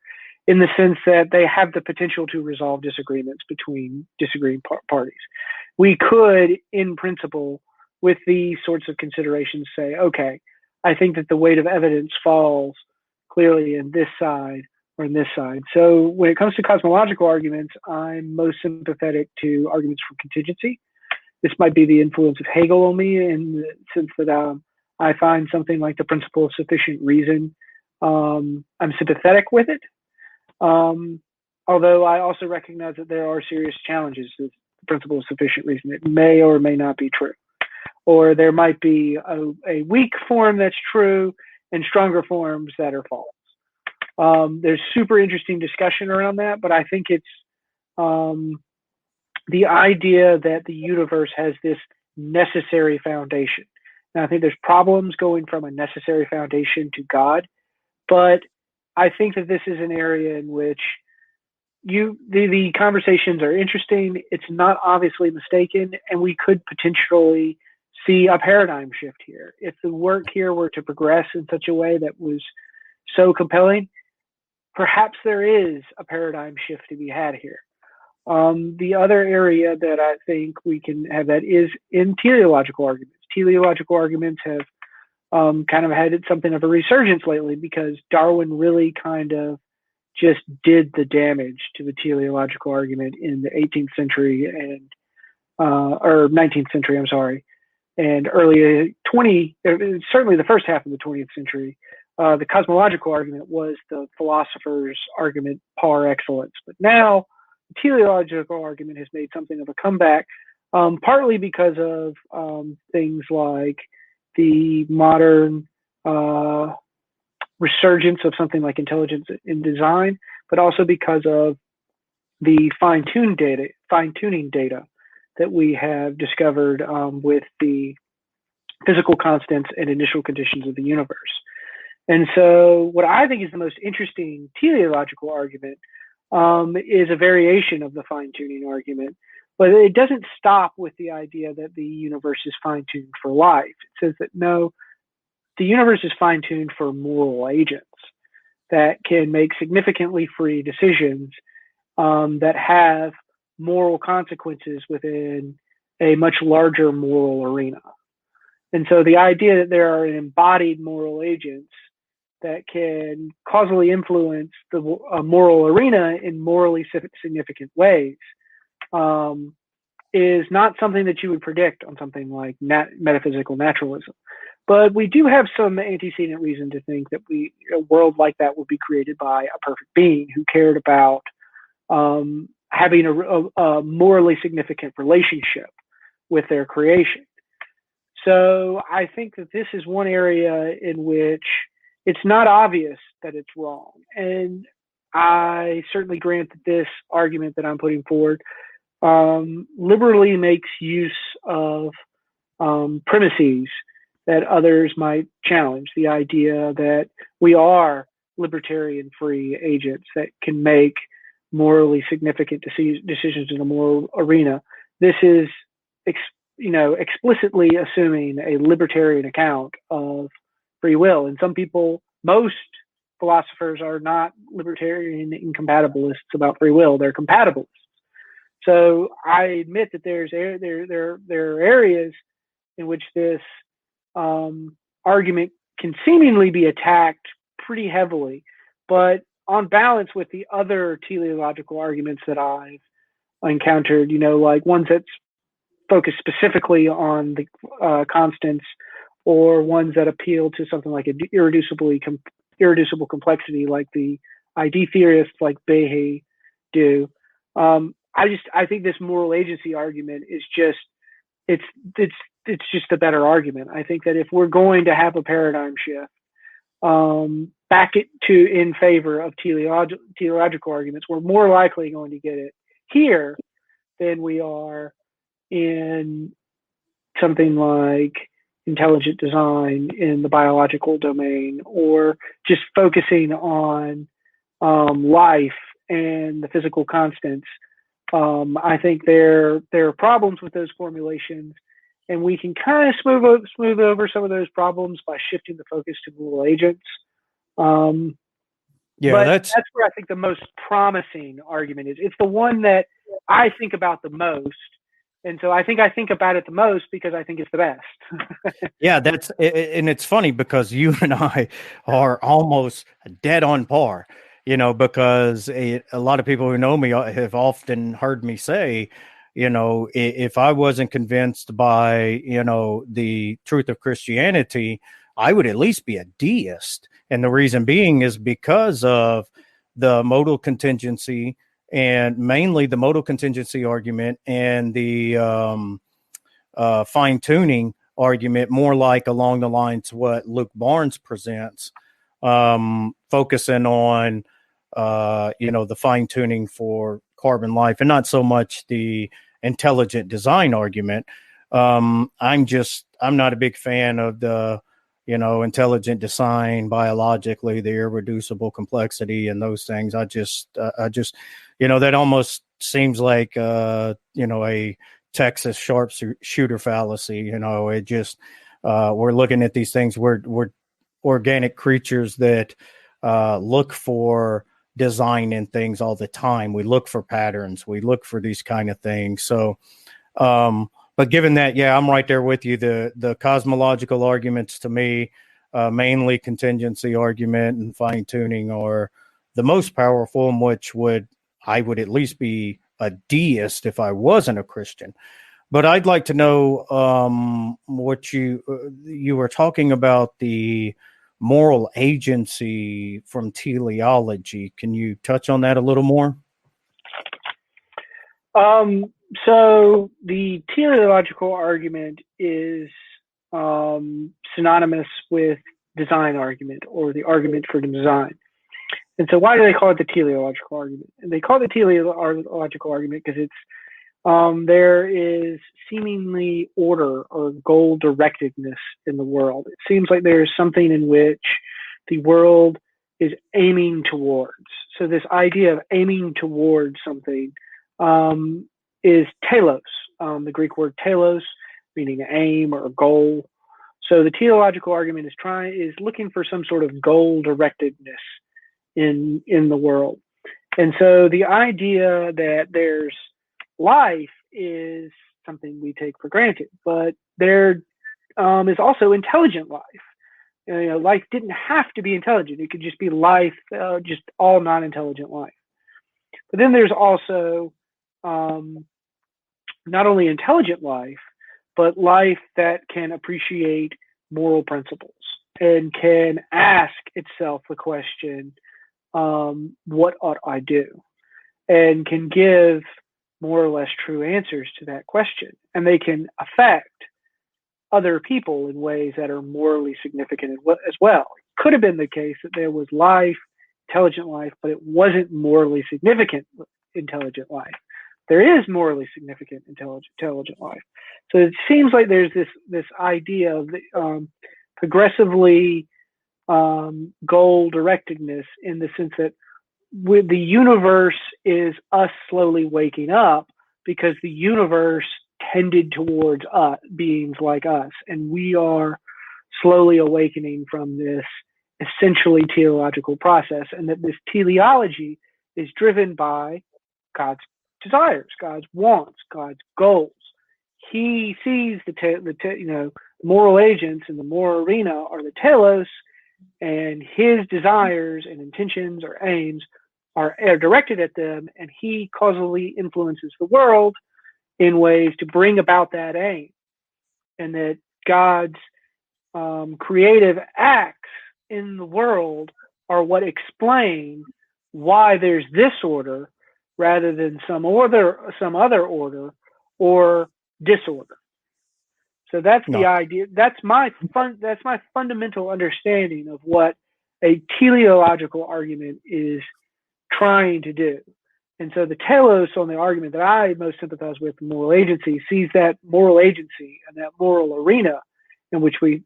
in the sense that they have the potential to resolve disagreements between disagreeing parties. We could, in principle, with these sorts of considerations, say, okay, I think that the weight of evidence falls clearly in this side or in this side. So when it comes to cosmological arguments, I'm most sympathetic to arguments from contingency. This might be the influence of Hegel on me, in the sense that I find something like the principle of sufficient reason, I'm sympathetic with it. Although I also recognize that there are serious challenges to the principle of sufficient reason. It may or may not be true. Or there might be a weak form that's true and stronger forms that are false. There's super interesting discussion around that, but I think it's the idea that the universe has this necessary foundation. Now, I think there's problems going from a necessary foundation to God, but I think that this is an area in which the conversations are interesting. It's not obviously mistaken, and we could potentially see a paradigm shift here. If the work here were to progress in such a way that was so compelling, perhaps there is a paradigm shift to be had here. The other area that I think we can have that is in teleological arguments. Teleological arguments have kind of had something of a resurgence lately, because Darwin really kind of just did the damage to the teleological argument in the 18th century or 19th century, I'm sorry, and early certainly the first half of the 20th century. The cosmological argument was the philosopher's argument par excellence. But now the teleological argument has made something of a comeback, partly because of things like the modern resurgence of something like intelligence in design, but also because of the fine-tuning data that we have discovered with the physical constants and initial conditions of the universe. And so what I think is the most interesting teleological argument is a variation of the fine-tuning argument, but it doesn't stop with the idea that the universe is fine-tuned for life. It says that no, the universe is fine-tuned for moral agents that can make significantly free decisions that have moral consequences within a much larger moral arena. And so the idea that there are embodied moral agents that can causally influence the moral arena in morally significant ways is not something that you would predict on something like metaphysical naturalism. But we do have some antecedent reason to think that a world like that would be created by a perfect being who cared about having a morally significant relationship with their creation. So I think that this is one area in which it's not obvious that it's wrong. And I certainly grant that this argument that I'm putting forward liberally makes use of premises that others might challenge. The idea that we are libertarian free agents that can make morally significant decisions in a moral arena. This is explicitly assuming a libertarian account of free will. And most philosophers are not libertarian incompatibilists about free will. They're compatibilists. So I admit that there are areas in which this argument can seemingly be attacked pretty heavily, but on balance with the other teleological arguments that I've encountered, like ones that's focused specifically on the constants, or ones that appeal to something like an irreducible complexity, like the ID theorists like Behe do. I think this moral agency argument is just it's just a better argument. I think that if we're going to have a paradigm shift, back it to in favor of teleological arguments, we're more likely going to get it here than we are in something like intelligent design in the biological domain, or just focusing on life and the physical constants. I think there are problems with those formulations, and we can kind of smooth over some of those problems by shifting the focus to moral agents. But that's where I think the most promising argument is. It's the one that I think about the most. And so I think about it the most because I think it's the best. Yeah, and it's funny because you and I are almost dead on par, because a lot of people who know me have often heard me say, if I wasn't convinced by, the truth of Christianity, I would at least be a deist. And the reason being is because of the modal contingency, and mainly the modal contingency argument and the fine-tuning argument, more like along the lines of what Luke Barnes presents, focusing on, the fine-tuning for carbon life and not so much the intelligent design argument. I'm not a big fan of the, intelligent design biologically, the irreducible complexity and those things. I just, that almost seems like, a Texas sharpshooter fallacy. It just, we're looking at these things. We're organic creatures that look for design in things all the time. We look for patterns. We look for these kind of things. So, but given that, yeah, I'm right there with you. The cosmological arguments to me, mainly contingency argument and fine tuning, are the most powerful, in which I would at least be a deist if I wasn't a Christian. But I'd like to know what you were talking about, the moral agency from teleology. Can you touch on that a little more? So the teleological argument is synonymous with design argument, or the argument for design. And so why do they call it the teleological argument? And they call it the teleological argument because it's there is seemingly order or goal directedness in the world. It seems like there is something in which the world is aiming towards. So this idea of aiming towards something is telos, the Greek word telos, meaning aim or goal. So the teleological argument is looking for some sort of goal directedness in the world. And so the idea that there's life is something we take for granted, but there is also intelligent life. Life didn't have to be intelligent. It could just be life, just all non-intelligent life. But then there's also not only intelligent life, but life that can appreciate moral principles and can ask itself the question, what ought I do? And can give more or less true answers to that question. And they can affect other people in ways that are morally significant as well. It could have been the case that there was life, intelligent life, but it wasn't morally significant intelligent life. There is morally significant intelligent life. So it seems like there's this idea of progressively goal directedness, in the sense that the universe is us slowly waking up, because the universe tended towards beings like us, and we are slowly awakening from this essentially teleological process, and that this teleology is driven by God's desires, God's wants, God's goals. He sees the moral agents in the moral arena are the telos, and his desires and intentions or aims are directed at them, and he causally influences the world in ways to bring about that aim. And that God's creative acts in the world are what explain why there's this order rather than some other order or disorder. So that's the idea. That's my fundamental understanding of what a teleological argument is trying to do. And so the telos on the argument that I most sympathize with, moral agency, sees that moral agency and that moral arena in which we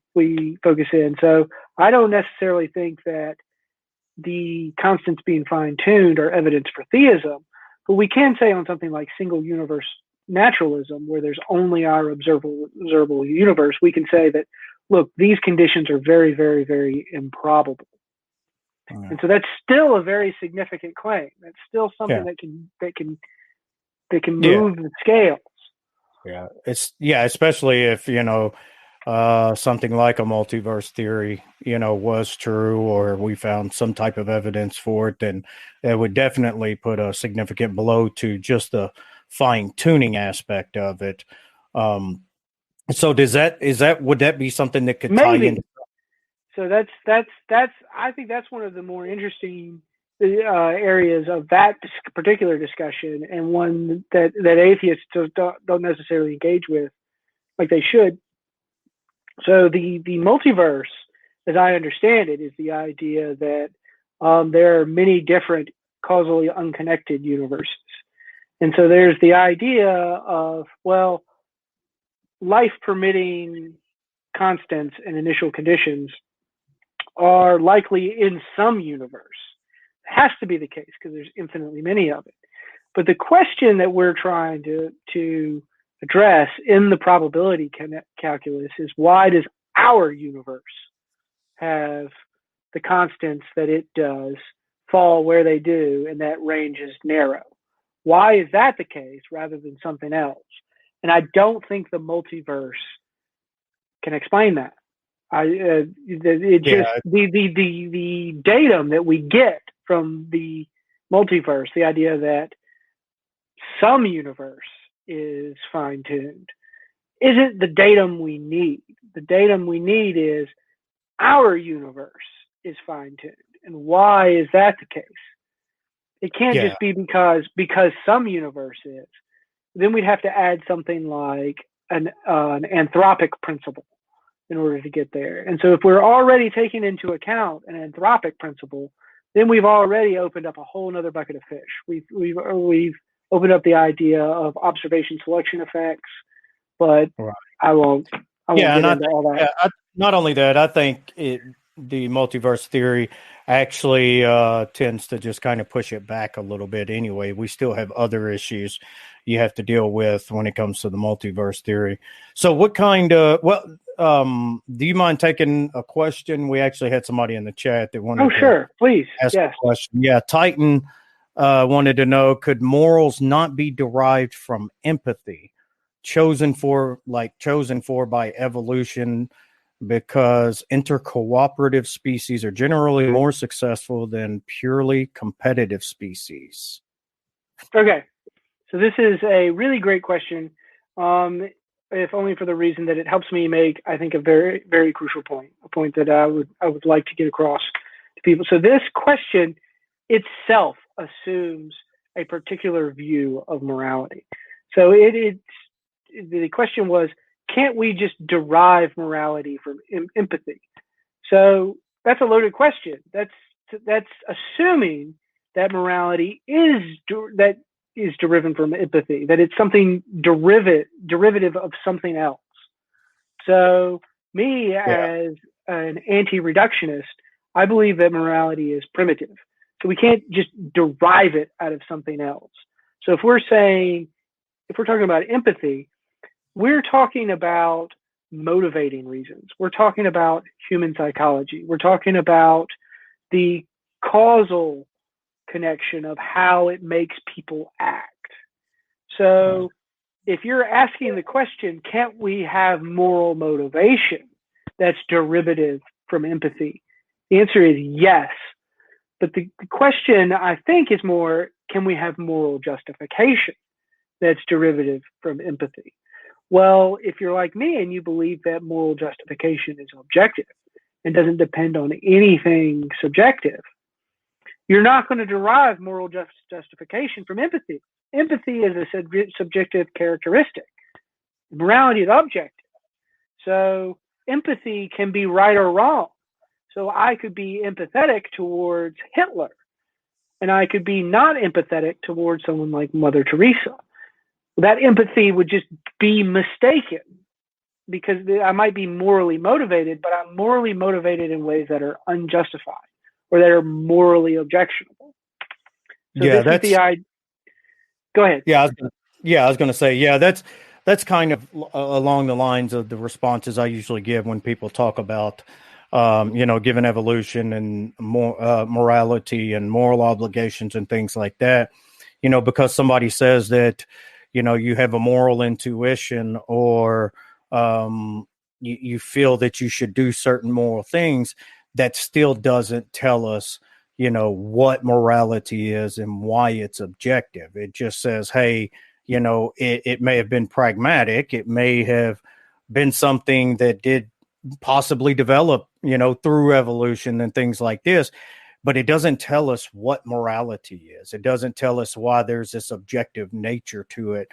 focus in. So I don't necessarily think that the constants being fine-tuned are evidence for theism, but we can say on something like single universe naturalism, where there's only our observable universe, we can say that, look, these conditions are very, very, very improbable. And so that's still a very significant claim. That's still something that can move the scales. Yeah, especially if something like a multiverse theory, was true, or we found some type of evidence for it, then it would definitely put a significant blow to just the fine-tuning aspect of it. So would that be something that could tie in? So that's I think that's one of the more interesting areas of that particular discussion, and one that atheists don't necessarily engage with like they should. So the multiverse, as I understand it, is the idea that there are many different causally unconnected universes. And so there's the idea of, well, life permitting constants and initial conditions are likely in some universe. It has to be the case because there's infinitely many of it. But the question that we're trying to address in the probability calculus is, why does our universe have the constants that it does fall where they do, and that range is narrow? Why is that the case rather than something else? And I don't think the multiverse can explain that. The datum that we get from the multiverse, the idea that some universe is fine-tuned, isn't the datum we need. The datum we need is our universe is fine-tuned. And why is that the case? It can't just be because some universe is. Then we'd have to add something like an anthropic principle in order to get there. And so if we're already taking into account an anthropic principle, then we've already opened up a whole nother bucket of fish. We've opened up the idea of observation selection effects, but I won't get into all that. Not only that, I think the multiverse theory actually tends to just kind of push it back a little bit anyway. We still have other issues you have to deal with when it comes to the multiverse theory. So what kind of, do you mind taking a question? We actually had somebody in the chat that wanted to please. Ask a question. Yeah, Titan wanted to know, could morals not be derived from empathy, chosen for by evolution, because intercooperative species are generally more successful than purely competitive species? Okay, so this is a really great question, if only for the reason that it helps me make, I think, a very, very crucial point, a point that I would like to get across to people. So this question itself assumes a particular view of morality. So the question was, can't we just derive morality from empathy? So that's a loaded question. That's assuming that morality is derived from empathy, that it's something derivative of something else. So me, as an anti-reductionist, I believe that morality is primitive. So we can't just derive it out of something else. So if we're talking about empathy, we're talking about motivating reasons. We're talking about human psychology. We're talking about the causal connection of how it makes people act. So if you're asking the question, can't we have moral motivation that's derivative from empathy? The answer is yes. But the question, I think, is more, can we have moral justification that's derivative from empathy? Well, if you're like me and you believe that moral justification is objective and doesn't depend on anything subjective, you're not going to derive moral justification from empathy. Empathy is a subjective characteristic. Morality is objective. So empathy can be right or wrong. So I could be empathetic towards Hitler, and I could be not empathetic towards someone like Mother Teresa. That empathy would just be mistaken because I might be morally motivated, but I'm morally motivated in ways that are unjustified or that are morally objectionable. So Yeah, this is the idea. Go ahead. I was going to say, that's kind of along the lines of the responses I usually give when people talk about, given evolution and morality and moral obligations and things like that, because somebody says that, you have a moral intuition or you feel that you should do certain moral things, that still doesn't tell us, what morality is and why it's objective. It just says, hey, it may have been pragmatic. It may have been something that did possibly develop, through evolution and things like this, but it doesn't tell us what morality is. It doesn't tell us why there's this objective nature to it.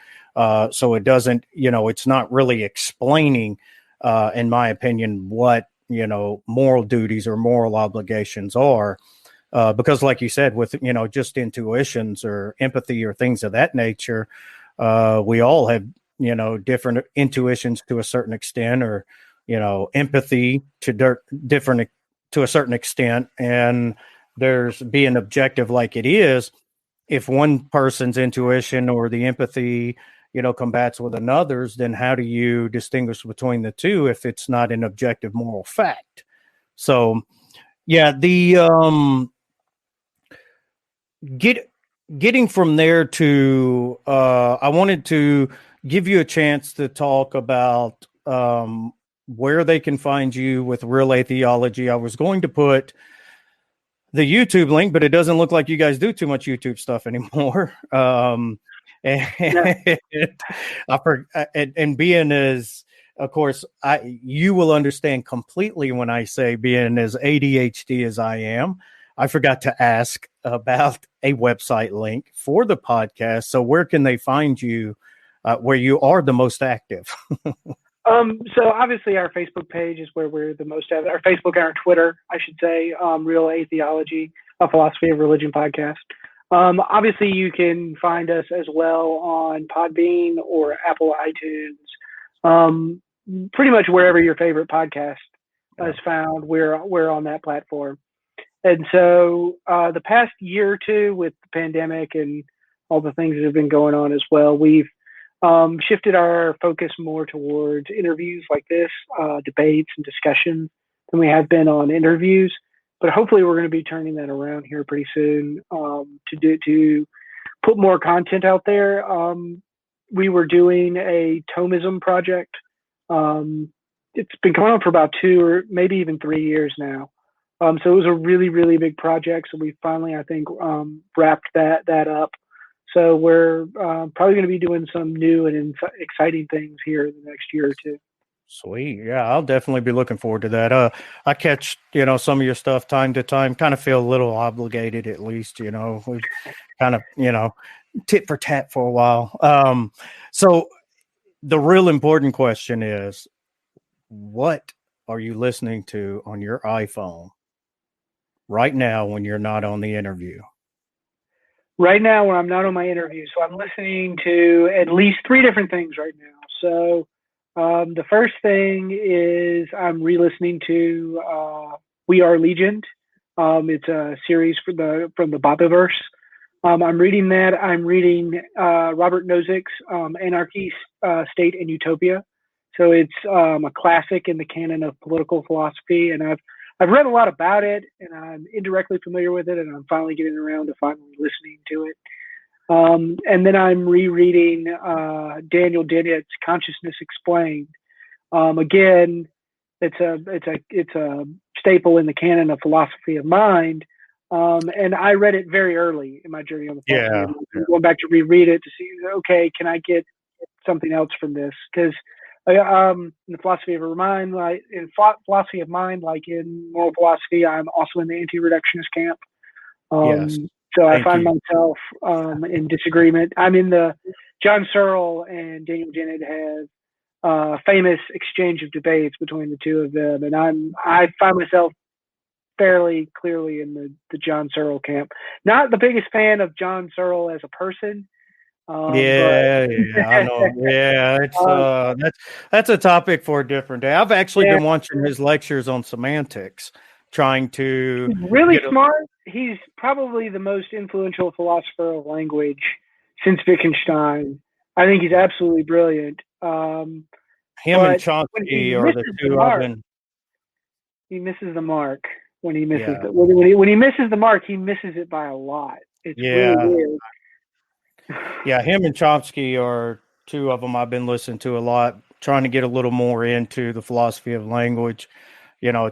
So it doesn't, it's not really explaining, in my opinion, what, moral duties or moral obligations are. Because like you said, with, just intuitions or empathy or things of that nature, we all have, different intuitions to a certain extent, or, empathy to different to a certain extent. And there's being objective like it is. If one person's intuition or the empathy, combats with another's, then how do you distinguish between the two if it's not an objective moral fact? So, yeah, getting from there to I wanted to give you a chance to talk about where they can find you with Real Atheology. I was going to put the YouTube link, but it doesn't look like you guys do too much YouTube stuff anymore. And being as, of course, you will understand completely when I say being as ADHD as I am, I forgot to ask about a website link for the podcast. So where can they find you where you are the most active? So obviously our Facebook page is where we're the most active. Our Facebook and our Twitter, I should say, Real Atheology, a Philosophy of Religion podcast. Obviously you can find us as well on Podbean or Apple iTunes. Pretty much wherever your favorite podcast is found, we're on that platform. And so the past year or two with the pandemic and all the things that have been going on as well, we've shifted our focus more towards interviews like this, debates and discussions than we have been on interviews. But hopefully we're going to be turning that around here pretty soon to put more content out there. We were doing a Thomism project. It's been going on for about 2 or maybe even 3 years now. So it was a really, really big project. So we finally, I think, wrapped that up. So we're probably going to be doing some new and exciting things here in the next year or two. Sweet. Yeah, I'll definitely be looking forward to that. I catch, some of your stuff time to time, kind of feel a little obligated at least, we've kind of, tit for tat for a while. So the real important question is, what are you listening to on your iPhone right now when you're not on the interview? Right now, when I'm not on my interview, so I'm listening to at least 3 different things right now. So the first thing is I'm re-listening to We Are Legion. It's a series from the Bible-verse. I'm reading that. I'm reading Robert Nozick's Anarchy, State, and Utopia. So it's a classic in the canon of political philosophy, and I've read a lot about it, and I'm indirectly familiar with it, and I'm finally getting around to finally listening to it. And then I'm rereading Daniel Dennett's Consciousness Explained. Again, it's a staple in the canon of philosophy of mind. And I read it very early in my journey on the philosophy. I'm going back to reread it to see, okay, can I get something else from this? Because in the philosophy of mind, like in philosophy of mind, like in moral philosophy, I'm also in the anti-reductionist camp. Yes. So I Thank find you. myself in disagreement. I'm in the John Searle and Daniel Dennett have famous exchange of debates between the two of them, and I find myself fairly clearly in the John Searle camp. Not the biggest fan of John Searle as a person, but Yeah, I know. Yeah, it's that's a topic for a different day. I've actually yeah, been watching his lectures on semantics, trying to he's really get a, smart. He's probably the most influential philosopher of language since Wittgenstein. I think he's absolutely brilliant. him and But when he Chomsky are the misses the two I've mark, been. he misses the mark. When he misses Yeah, when he misses the mark, he misses it by a lot. It's really yeah, weird. yeah. Him and Chomsky are two of them I've been listening to a lot, trying to get a little more into the philosophy of language.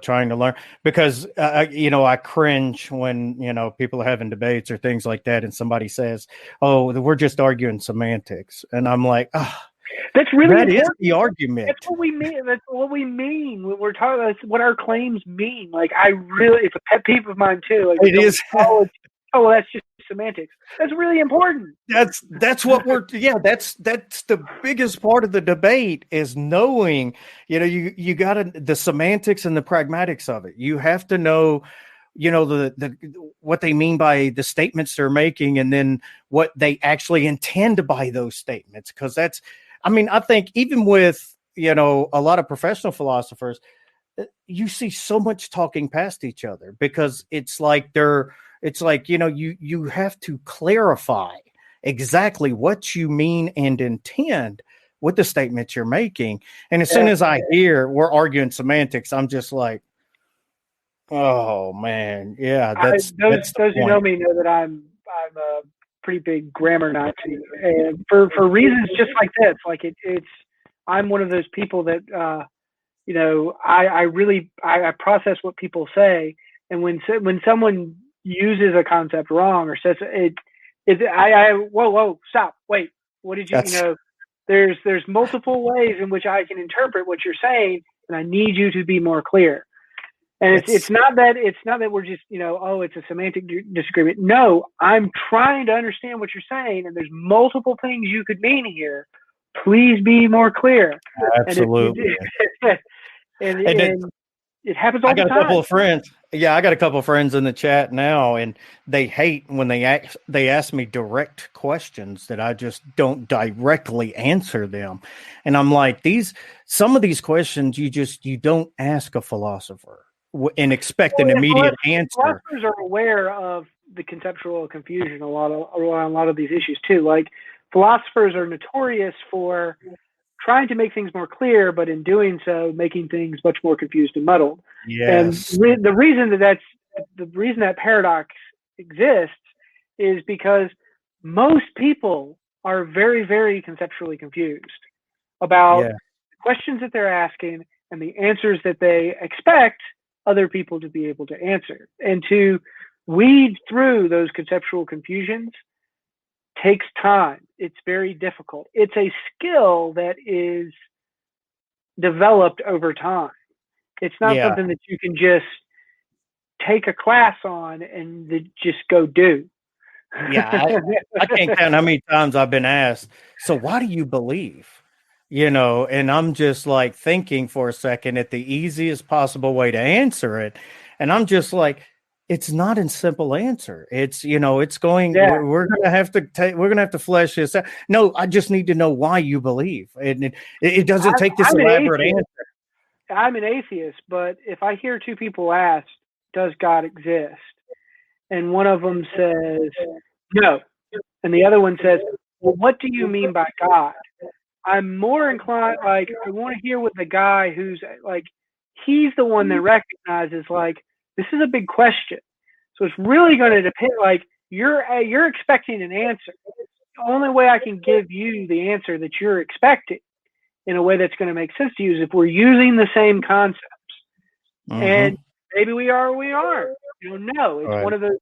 Trying to learn because, I cringe when, people are having debates or things like that. And somebody says, oh, we're just arguing semantics. And I'm like, oh, That's really that is important. the argument. That's what we mean. That's what we mean when we're talking. That's what our claims mean. Like, it's a pet peeve of mine too. Like, It is. well, that's just semantics. That's really important. That's what that's the biggest part of the debate is knowing, you got the semantics and the pragmatics of it. You have to know, the what they mean by the statements they're making, and then what they actually intend by those statements. Because I think even with, a lot of professional philosophers, you see so much talking past each other because you have to clarify exactly what you mean and intend with the statements you're making. And as soon as I hear we're arguing semantics, I'm just like, oh man, yeah, that's those the who point. know me know that I'm a pretty big grammar Nazi, and for reasons just like this. Like it's I'm one of those people that I process what people say, and when someone uses a concept wrong or says whoa, stop, wait, what did you there's multiple ways in which I can interpret what you're saying, and I need you to be more clear. And it's not that we're just it's a semantic disagreement. No, I'm trying to understand what you're saying, and there's multiple things you could mean here. Please be more clear. Absolutely. And it happens all the time. I got a couple of friends. Yeah, I got a couple of friends in the chat now, and they hate when they ask me direct questions that I just don't directly answer them. And I'm like, some of these questions you don't ask a philosopher and expect an immediate answer. Philosophers are aware of the conceptual confusion on a lot of these issues too. Like, philosophers are notorious for trying to make things more clear, but in doing so, making things much more confused and muddled. Yes. And the reason that paradox exists is because most people are very, very conceptually confused about the questions that they're asking and the answers that they expect other people to be able to answer. And to weed through those conceptual confusions takes time. It's very difficult. It's a skill that is developed over time. It's not something that you can just take a class on and just go do. Yeah, I can't count how many times I've been asked, so why do you believe? And I'm just like thinking for a second at the easiest possible way to answer it. And I'm just like, it's not a simple answer. It's, it's going, we're going to have to flesh this out. No, I just need to know why you believe. And it doesn't take this elaborate answer. I'm an atheist, but if I hear two people ask, does God exist? And one of them says, no. And the other one says, well, what do you mean by God? I'm more inclined, I want to hear what the guy who's he's the one that recognizes, this is a big question. So it's really going to depend, you're expecting an answer. The only way I can give you the answer that you're expecting in a way that's going to make sense to you is if we're using the same concepts. Mm-hmm. And maybe we are or we aren't. No, it's one of those,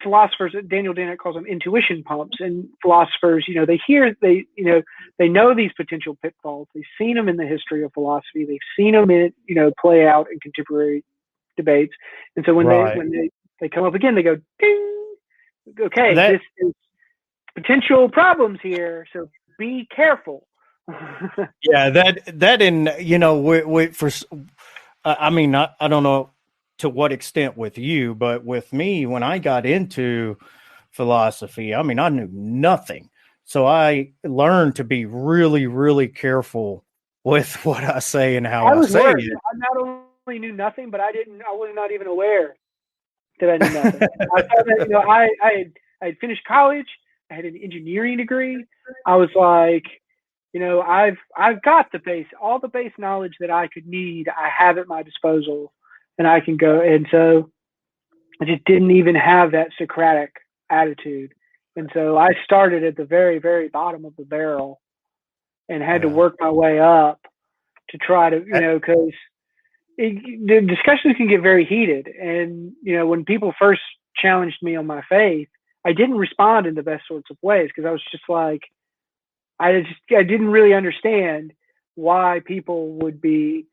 philosophers, Daniel Dennett calls them intuition pumps, and philosophers, they know these potential pitfalls. They've seen them in the history of philosophy. They've seen them play out in contemporary debates. And so when They come up again. They go, ding. Okay, That- this is potential problems here, so be careful. Yeah, that in we for I mean I don't know to what extent with you, but with me when I got into philosophy, I mean I knew nothing, so I learned to be really really careful with what I say and how I I was say worried. it. I not only knew nothing, but I was not even aware that I knew nothing. I thought that I had finished college. I had an engineering degree. I was like, I've got all the base knowledge that I could need. I have at my disposal, and I can go. And so I just didn't even have that Socratic attitude. And so I started at the very, very bottom of the barrel and had to work my way up to try to, because the discussions can get very heated. And, when people first challenged me on my faith, I didn't respond in the best sorts of ways because I was just like, I didn't really understand why people would be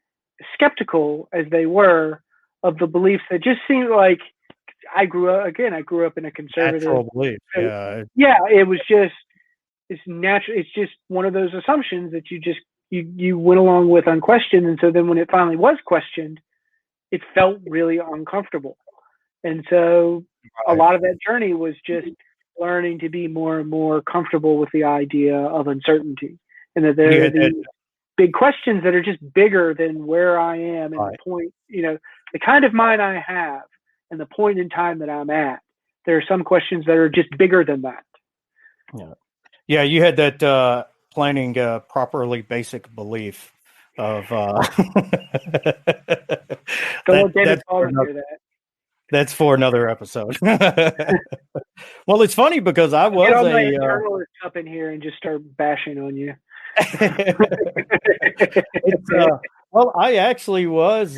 skeptical as they were of the beliefs that just seemed like I grew up in a conservative Natural belief. Yeah. Yeah, it was just it's natural. It's just one of those assumptions that you went along with unquestioned, and so then when it finally was questioned, it felt really uncomfortable. And so a lot of that journey was just learning to be more and more comfortable with the idea of uncertainty, and that there are these big questions that are just bigger than where I am and the point, the kind of mind I have and the point in time that I'm at. There are some questions that are just bigger than that. Yeah, you had that planning properly basic belief of that's for another episode. Well, it's funny because I was get all my journalists up in here and just start bashing on you. Well, I actually was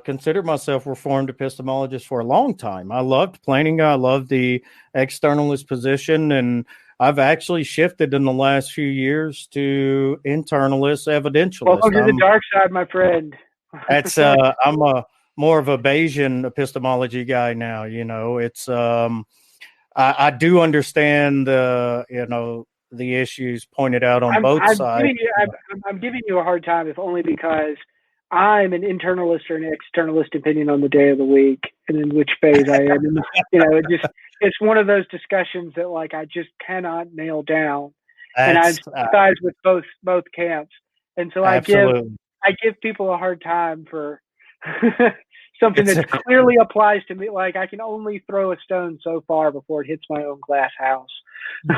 considered myself Reformed epistemologist for a long time. I loved planning. I loved the externalist position, and I've actually shifted in the last few years to internalist evidentialist. Welcome to the dark side, my friend. That's I'm more of a Bayesian epistemology guy now. It's I do understand the issues pointed out on both sides. I'm giving you a hard time, if only because I'm an internalist or an externalist, depending on the day of the week and in which phase I am. It's one of those discussions that I just cannot nail down, and I sympathize with both camps. And so I give people a hard time for something that clearly applies to me. Like I can only throw a stone so far before it hits my own glass house.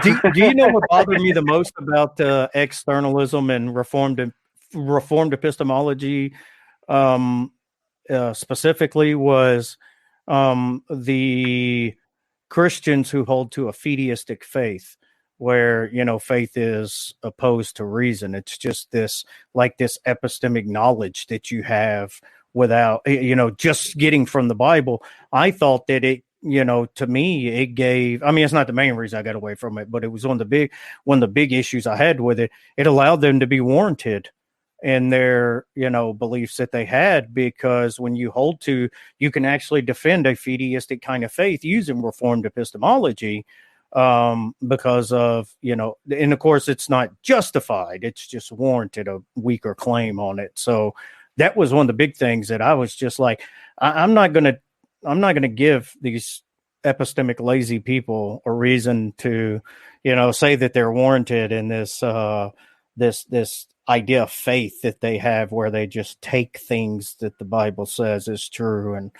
Do you know what bothered me the most about externalism and reformed epistemology specifically was the Christians who hold to a fideistic faith, where faith is opposed to reason. It's just this epistemic knowledge that you have without just getting from the Bible. I thought that it to me it gave, it's not the main reason I got away from it, but it was one of the big issues I had with it. It allowed them to be warranted in their beliefs that they had, because when you hold to, you can actually defend a fideistic kind of faith using reformed epistemology, because of and of course it's not justified, it's just warranted a weaker claim on it. So that was one of the big things that I was just like, I'm not gonna give these epistemic lazy people a reason to say that they're warranted in this this idea of faith that they have, where they just take things that the Bible says is true. And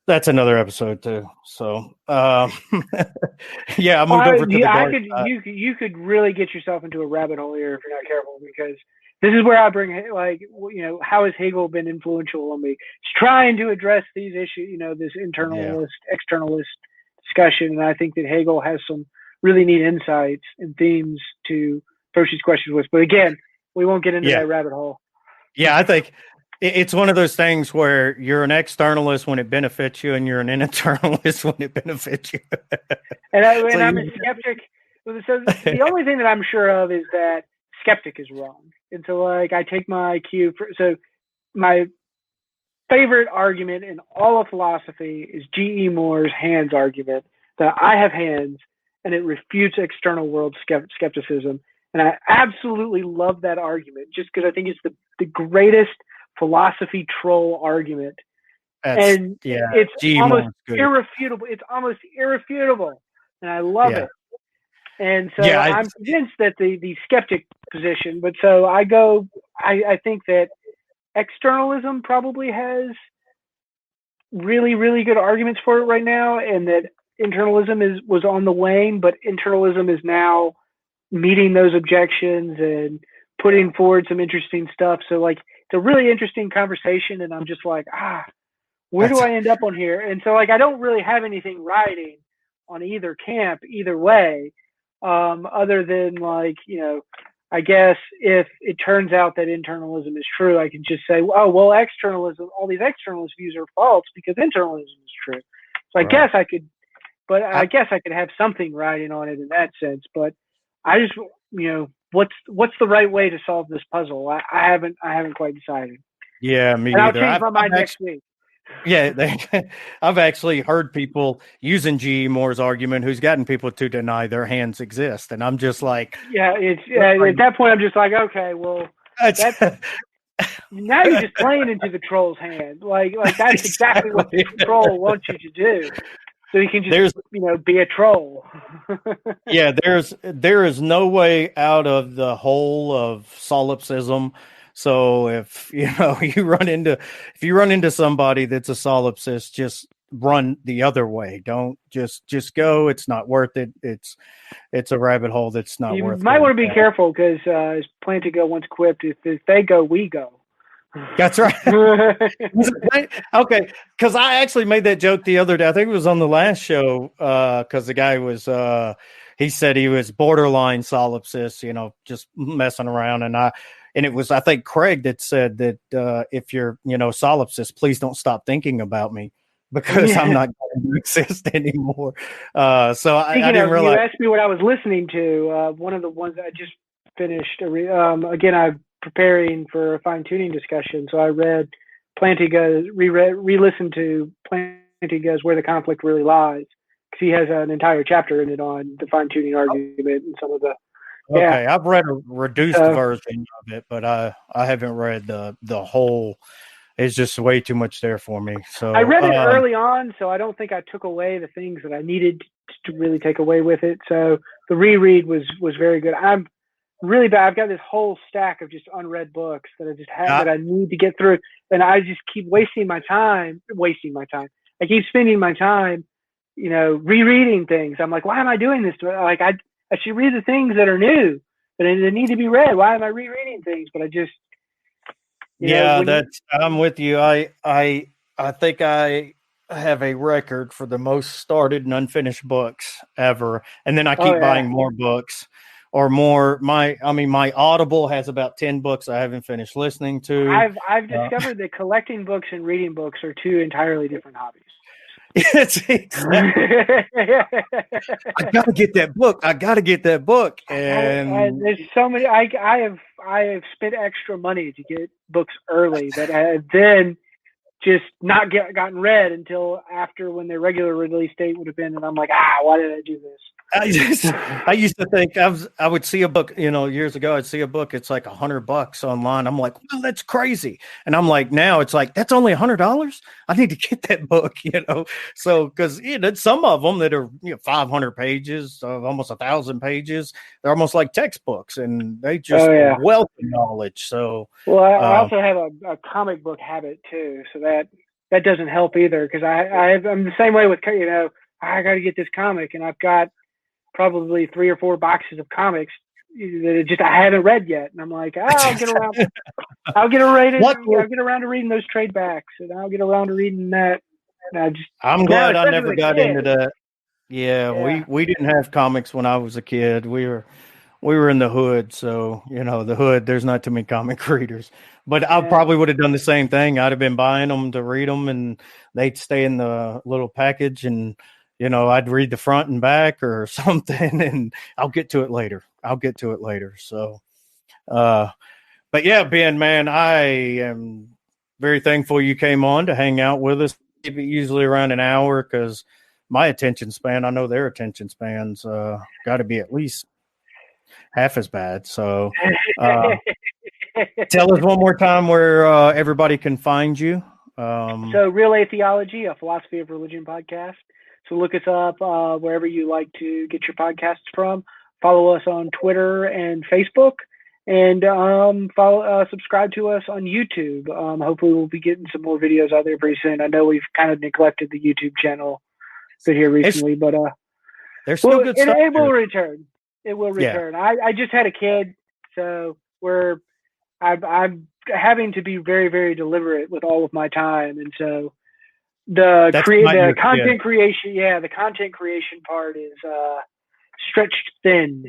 that's another episode too. So yeah, I moved over to the dark side. You could really get yourself into a rabbit hole here if you're not careful, because this is where I bring how has Hegel been influential on me? It's trying to address these issues, this internalist, externalist discussion. And I think that Hegel has some really neat insights and themes to approach these questions with. But again, we won't get into that rabbit hole. Yeah, I think it's one of those things where you're an externalist when it benefits you, and you're an internalist when it benefits you. and I'm a skeptic. So the only thing that I'm sure of is that skeptic is wrong. And so I take my cue my favorite argument in all of philosophy is G.E. Moore's hands argument, that I have hands, and it refutes external world skepticism. And I absolutely love that argument just because I think it's the greatest philosophy troll argument. And it's almost irrefutable. It's almost irrefutable. And I love it. And so I'm convinced that the skeptic position, but so I think that externalism probably has really, really good arguments for it right now, and that internalism was on the wane, but internalism is now meeting those objections and putting forward some interesting stuff. So like, it's a really interesting conversation, and I'm just like, where do I end up on here? And so like, I don't really have anything riding on either camp, either way, other than like, I guess if it turns out that internalism is true, I can just say, oh, well, externalism, all these externalist views are false because internalism is true. So I guess I could, but I guess I could have something riding on it in that sense. But I just, what's the right way to solve this puzzle? I haven't quite decided. Yeah, me and either. I'll change my mind next week. Yeah, I've actually heard people using G.E. Moore's argument who's gotten people to deny their hands exist, and I'm just like, at that point I'm just like, okay, well, that's now you're just playing into the troll's hand, like that's exactly what the troll wants you to do, so you can just be a troll. Yeah, there is no way out of the hole of solipsism. So if you run into somebody that's a solipsist, just run the other way. Don't just go. It's not worth it. It's a rabbit hole that's not worth it. You might want to be careful because as Plantinga once quipped, if they go, we go. That's right. Okay, because I actually made that joke the other day. I think it was on the last show because the guy was he said he was borderline solipsist, just messing around, and it was, I think, Craig that said that if you're, solipsist, please don't stop thinking about me because I'm not going to exist anymore. So I didn't realize. You asked me what I was listening to. One of the ones I just finished. Again, I'm preparing for a fine-tuning discussion, so I read Plantinga, re-listened to Plantinga's Where the Conflict Really Lies, because he has an entire chapter in it on the fine-tuning argument and some of the. Okay, I've read a reduced version of it, but I haven't read the whole. It's just way too much there for me. So I read it early on, so I don't think I took away the things that I needed to really take away with it. So the reread was very good. I'm really bad. I've got this whole stack of just unread books that I just have that I need to get through, and I just keep wasting my time. I keep spending my time, rereading things. I'm like, why am I doing this? Like I should read the things that are new, but they need to be read. Why am I rereading things? But I just, I'm with you. I think I have a record for the most started and unfinished books ever, and then I keep buying more books or more. My Audible has about 10 books I haven't finished listening to. I've discovered that collecting books and reading books are two entirely different hobbies. I gotta get that book. And there's so many. I have spent extra money to get books early that I have then just not gotten read until after when their regular release date would have been, and I'm like, why did I do this? I used to think I would see a book, years ago, I'd see a book. It's like $100 online. I'm like, well, that's crazy. And I'm like, now it's like, that's only $100. I need to get that book, So, cause some of them that are 500 pages, almost 1,000 pages, they're almost like textbooks and they just wealth of knowledge. So, well, I also have a comic book habit too. So that doesn't help either. Cause I'm the same way with, I got to get this comic, and I've got probably 3 or 4 boxes of comics that I haven't read yet, and I'm like, I'll get around. I'll get around to reading those trade backs, and I'll get around to reading that. I'm glad I never got into that. Yeah, we didn't have comics when I was a kid. We were in the hood, so the hood. There's not too many comic readers, but I probably would have done the same thing. I'd have been buying them to read them, and they'd stay in the little package, and I'd read the front and back or something, and I'll get to it later. So, but yeah, Ben, man, I am very thankful you came on to hang out with us. Keep it usually around an hour because my attention span, I know their attention spans got to be at least half as bad. So tell us one more time where everybody can find you. So Real Atheology, a philosophy of religion podcast. So look us up wherever you like to get your podcasts from. Follow us on Twitter and Facebook, and subscribe to us on YouTube. Hopefully we'll be getting some more videos out there pretty soon. I know we've kind of neglected the YouTube channel here recently, but there's still good stuff. It will return. It will return. Yeah. I just had a kid, so I'm having to be very, very deliberate with all of my time, and so the content creation, the content creation part is stretched thin.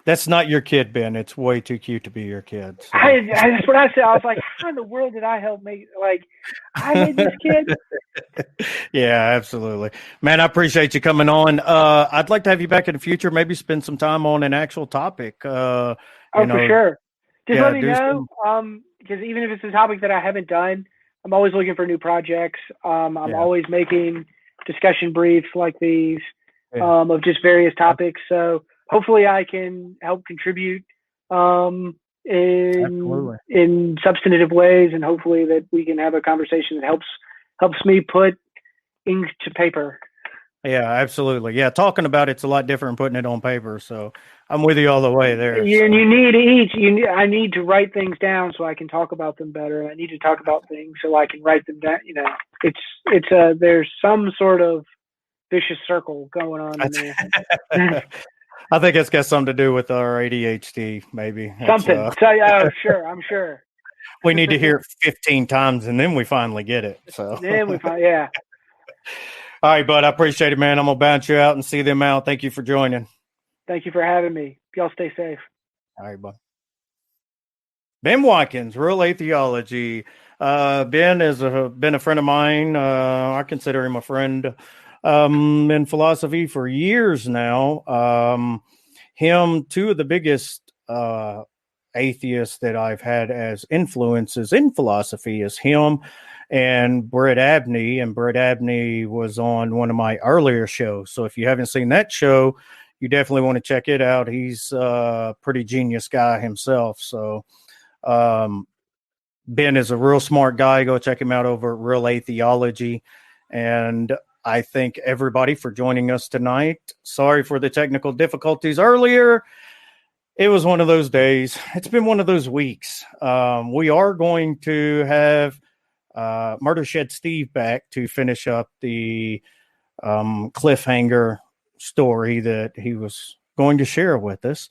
That's not your kid, Ben. It's way too cute to be your kid. So. That's what I said. I was like, how in the world did I help make? Like, I made this kid. Yeah, absolutely, man. I appreciate you coming on. I'd like to have you back in the future. Maybe spend some time on an actual topic. For sure. Just let me know. Because even if it's a topic that I haven't done, I'm always looking for new projects. I'm always making discussion briefs like these. Of just various topics. So hopefully I can help contribute in substantive ways, and hopefully that we can have a conversation that helps me put ink to paper. Yeah, absolutely. Yeah, talking about it's a lot different than putting it on paper. So I'm with you all the way there. And you need I need to write things down so I can talk about them better. I need to talk about things so I can write them down. You know, it's there's some sort of vicious circle going on in there. I think it's got something to do with our ADHD, maybe. Something. I'm sure. We need to hear it 15 times and then we finally get it. So then All right, bud. I appreciate it, man. I'm gonna bounce you out and see them out. Thank you for joining. Thank you for having me. Y'all stay safe. All right, bud. Ben Watkins, Real Atheology. Ben has been a friend of mine. I consider him a friend. In philosophy for years now. Two of the biggest atheists that I've had as influences in philosophy is him and Brett Abney. And Brett Abney was on one of my earlier shows. So if you haven't seen that show, you definitely want to check it out. He's a pretty genius guy himself. So Ben is a real smart guy. Go check him out over at Real Atheology. And I thank everybody for joining us tonight. Sorry for the technical difficulties earlier. It was one of those days. It's been one of those weeks. We are going to have Murder Shed Steve back to finish up the cliffhanger story that he was going to share with us.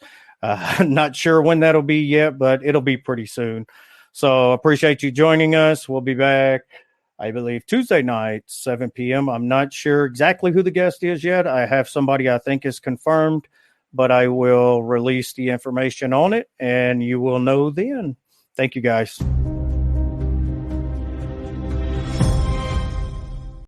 Not sure when that'll be yet, but it'll be pretty soon. So appreciate you joining us. We'll be back, I believe, Tuesday night, 7 p.m. I'm not sure exactly who the guest is yet. I have somebody I think is confirmed, but I will release the information on it, and you will know then. Thank you, guys.